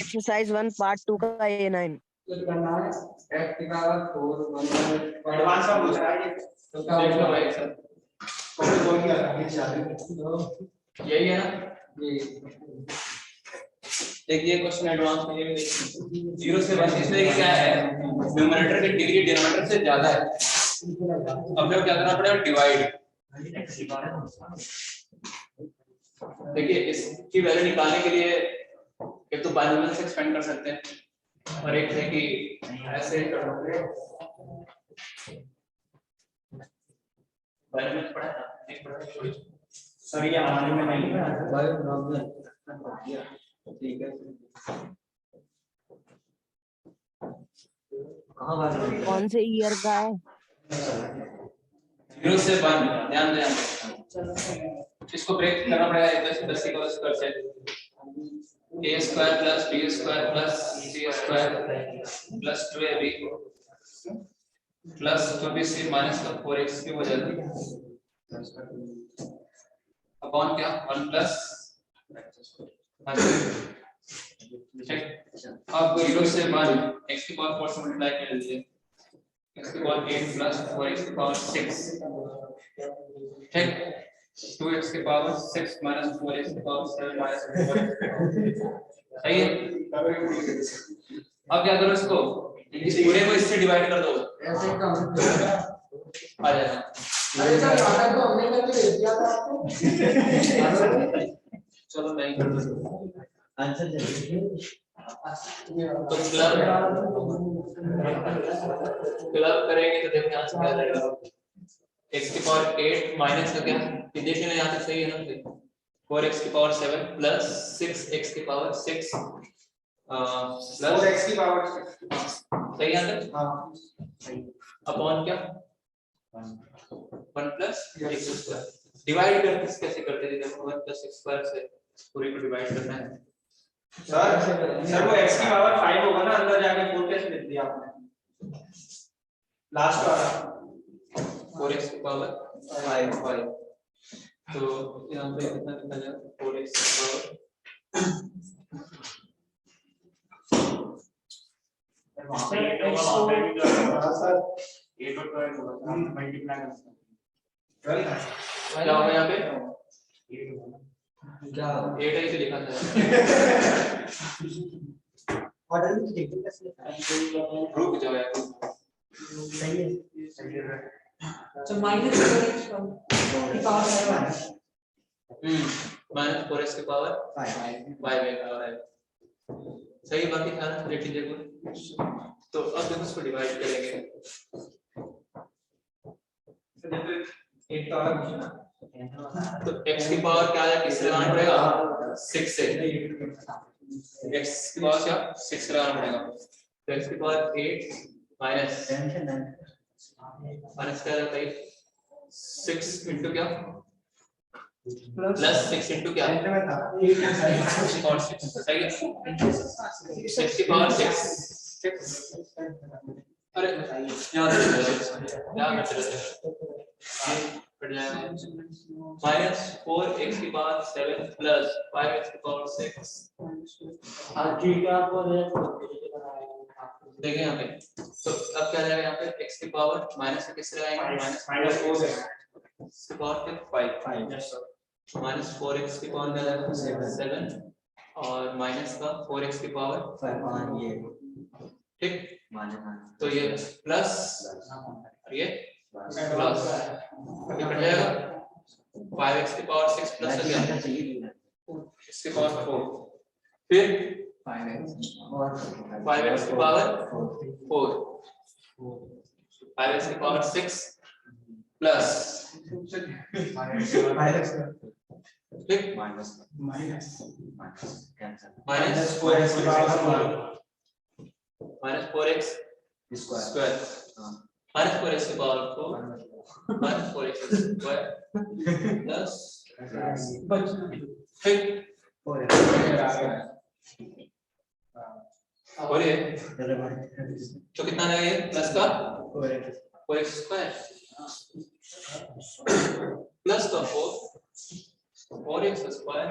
E: एक्सरसाइज 1 पार्ट 2 का A9।
F: करना है x की पावर 4
C: एडवांस का पूछ रहा है ये,
F: तो क्या
A: देख लो भाई सर,
F: कोई नहीं आगे चले
A: यही है ना।
F: ये
A: देखिए क्वेश्चन एडवांस में ये भी देखिए 0 से 1 इसमें क्या है, न्यूमरेटर की डिग्री डिनोमिनेटर से ज्यादा है। अब हमें क्या करना पड़ेगा, डिवाइड। देखिए इसकी वैल्यू निकालने के लिए एक तो बाइनोमियल से एक्सपेंड कर सकते हैं और एक है कि ऐसे कर सकते हैं। बाइनोमियल पढ़ा है ना, एक पढ़ा है
C: सर ये हमारे में नहीं है।
F: बायो प्रॉब्लम ठीक है कहां बात
E: कौन से ईयर का है?
A: 0 से 1 ध्यान दें, इसको ब्रेक करना पड़ेगा 10 की पावर स्क्वायर से a square plus b square plus c square plus 2ab plus 2bc minus का 4x की हो जाती है अपॉन क्या 1 प्लस। अब 0 से 1 x की पावर 4 से मल्टीप्लाई कर लीजिए, x की पावर 8 प्लस 4x की पावर 6, ठीक, 2x की पावर 6 माइनस 4x की पावर 7 माइनस 4, सही है। अब क्या करो, इसको इस पूरे को इससे डिवाइड कर दो,
F: ऐसे काम
A: आ जाएगा।
F: अरे सर आधा तो हमने करके दे दिया था आपको
A: चलो मैं ही कर दूं।
F: आंसर चाहिए
A: तो क्लब करेंगे तो देखो आंसर क्या आएगा, x की पावर 8 माइनस का क्या, ये देख लेना यहाँ तक सही है ना, 4x की पावर 7 प्लस 6x की पावर 6 प्लस
C: 4x की पावर 6
A: सही यहाँ तक।
C: हां
A: अपॉन क्या 1 प्लस x स्क्वायर, डिवाइड करके कैसे करते थे, देखो 1 प्लस x स्क्वायर से पूरे को डिवाइड करना है।
C: सर वो x की पावर 5 होगा ना, अंदर जाके 4 कैसे लिख दिया आपने लास्ट वाला
A: 4x की पावर 5 तो यहाँ पे कितना लिखा जाएगा 4x की पावर क्या होगा यहाँ पे
F: क्या
A: 8 ही तो लिखा था,
F: ऑर्डर में देखो कैसे
A: रुक जाओ यार,
F: सही है अच्छा माइनस
A: माइनस 4x की पावर 5 है, सही। बाकी ध्यान देख लीजिए। तो अब देखो इसको डिवाइड करेंगे, तो x की पावर क्या है, किससे लगाना पड़ेगा 6 से, x की पावर क्या 6 से लगाना पड़ेगा, तो x की पावर 8 माइनस माइनस क्या रहता है 6 इंटू क्या प्लस 6 इंटू क्या
G: में था
A: 6 और 6 सही है 6 की पावर 6 अरे याद पड़ जाएगा -4x की पावर 7 प्लस 5x की पावर 6 देखिए यहाँ पे तो अब क्या जाएगा यहाँ पे x की पावर माइनस से किस लगाएंगे -4x की पावर 5 -4x की पावर क्या जाएगा 7 और माइनस का 4x की पावर ठीक तो ये प्लस और ये प्लस ये कट जाएगा 5x की पावर 6 प्लस हो गया इसकी पावर 4 फिर 5x की पावर 4 5x की पावर 6 प्लस ठीक माइनस 4x की पावर -4x स्क्वायर -4x की पावर 4 -4x स्क्वायर प्लस ठीक बोलिए तो कितना आएगा ये प्लस का 4x स्क्वायर प्लस का 4x स्क्वायर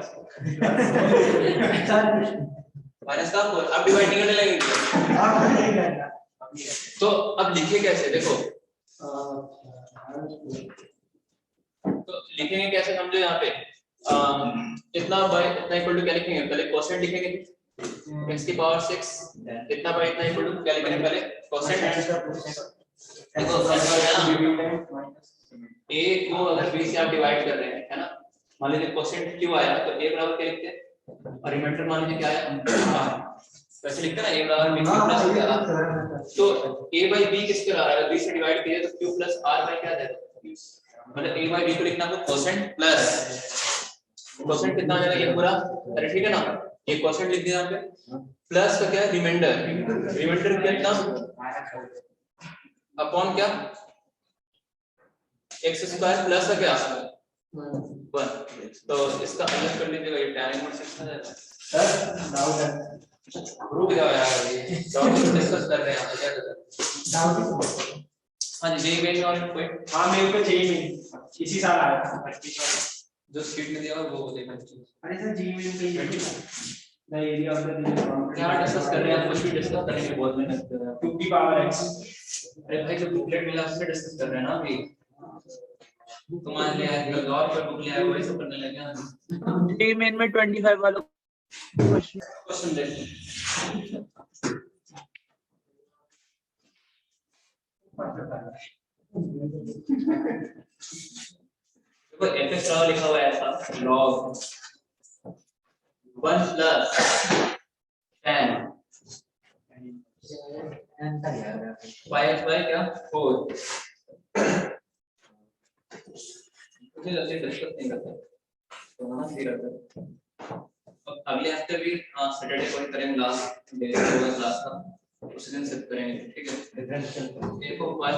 A: माइनस का 4 अब डिवाइडिंग करने लगेंगे तो अब लिखिए कैसे देखो तो लिखेंगे कैसे समझो यहाँ पे इतना बाय इतना इक्वल टू क्या लिखेंगे पहले कोसेंट लिखेंगे x की पावर 6 इतना बाय इतना इक्वल टू क्या लिखेंगे पहले कोसेंट देखो a को अगर b से आप डिवाइड कर रहे हैं है ना मान लीजिए कोसेंट q आया तो a बराबर क्या लिखते हैं और रिमाइंडर मान लीजिए क्या आया वैसे लिखते हैं ना a बराबर b प्लस तो a by b किसके बराबर है b से डिवाइड किया तो q प्लस r by क्या जाएगा मतलब a by b को लिखना आपको कोसेंट प्लस कोसेंट कितना आ जाएगा ये पूरा अरे ठीक है ना ये कोसेंट लिख दिया यहाँ पे प्लस का क्या है रिमाइंडर रिमाइंडर कितना अपॉन क्या x स्क्वायर प्लस का क्या 1 तो इसका अलग कर लीजिएगा ये tan इनवर्स 6 आ जाएगा
G: सर डाउट है
A: रुक जाओ यार ये डाउट डिस्कस कर रहे हैं आप क्या कर रहे हैं
G: डाउट
A: हां जी मेल और कोई
G: हां मेल पे चाहिए नहीं इसी साल आया था
A: जो शीट में दिया हुआ वो देखना
G: अरे सर जीमेल पे ही द एरिया ऑफ द
A: क्या डिस्कस कर रहे हैं आप कुछ भी डिस्कस करने की बहुत मेहनत कर रहे हैं
G: 2 की पावर x
A: अरे भाई जो बुकलेट मिला उससे डिस्कस कर रहे हैं ना अभी तुम्हारे लिए आया गौर पर बुक ले आया वही सब करने लगे हैं
E: जी मेन में 25 वाला
A: क्वेश्चन देखिए देखो fx लॉग लिखा हुआ है ऐसा log 1 plus tan y by क्या 4 मुझे जल्दी डिस्कस नहीं करते तो वहां से रहता अब अगले हफ्ते भी सैटरडे को ही करेंगे लास्ट डे होगा क्लास का उस दिन सब करेंगे ठीक है एक को बात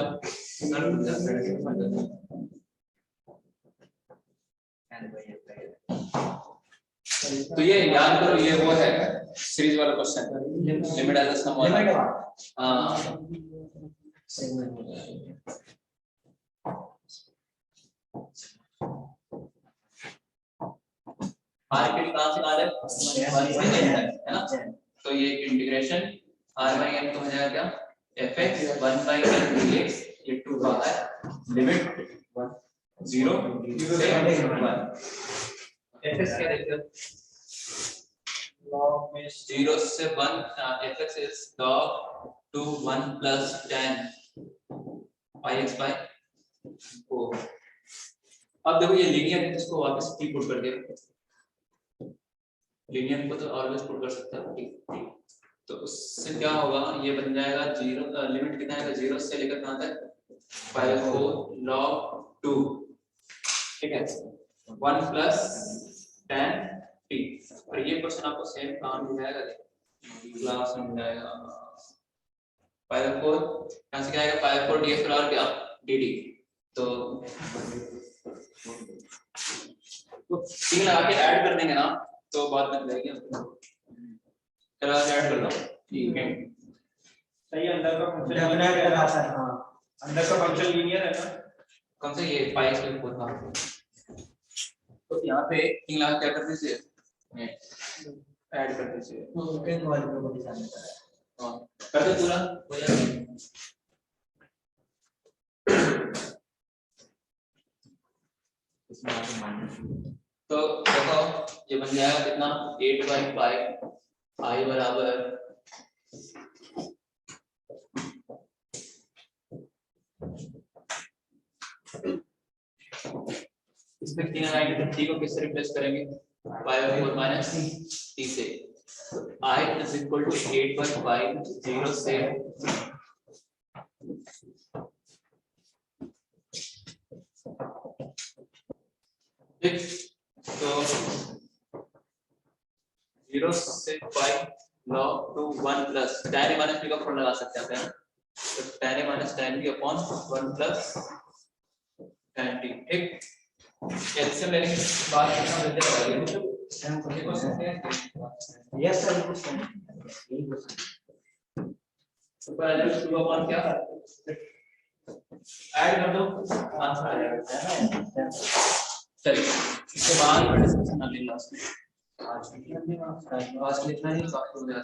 A: तो ये याद करो ये वो है सीरीज वाला क्वेश्चन लिमिट एज अ सम वाला हां मार्केट कहां से आ रहा है ना तो ये इंटीग्रेशन r by n तो हो जाएगा क्या fx 1 by n dx ये 2 बाहर लिमिट 0 से 1 fx क्या देखते हो
G: log में
A: 0 से 1 fx is log 2 1 plus tan πx by 4 अब देखो ये लीनियर है इसको वापस t पुट कर दिया लीनियर को तो ऑलवेज पुट कर सकता है तो उससे क्या होगा ये बन जाएगा 0 लिमिट कितना आएगा 0 से लेकर कहां तक 4 log 2 ठीक है 1 प्लस tan t और ये क्वेश्चन आपको सेम काम मिल जाएगा क्लास में मिल जाएगा 4 कहां से क्या आएगा 4 dx बराबर क्या dt तो तो तीन लगा के ऐड कर देंगे ना तो बात बन जाएगी। चलो ऐड कर दो, ठीक है।
C: सही, अंदर का फंक्शन
G: डेफिनेट करना सर। हाँ
C: अंदर का फंक्शन लीनियर है ना।
A: कौन सा ये पाई स्क्वायर 4 था। तो यहाँ पे तीन लगा क्या करते थे, ऐड करते थे।
G: एक वाले को भी जाने का है।
A: हाँ कर दो पूरा हो जाएगा। तो देखो ये बन जाएगा कितना 8/5 I बराबर इसमें तीन आएंगे तो t को किससे रिप्लेस करेंगे, pi/4 माइनस t से। I इज इक्वल टू 8/5 0 से तो 0 से 5 log to 1 plus tan a minus b का फॉर्मूला लगा सकते हैं आप, तो tan a minus tan b upon 1 plus tan t। ठीक, एलसीएम लेने के बाद कितना मिल जाएगा,
G: यस सर।
A: तो पहले 2 अपॉन क्या ऐड कर दो, आंसर आ जाएगा। चलिए इसके बाद डिस्कशन अगली क्लास में। आज के लिए इतना ही, काफी हो गया।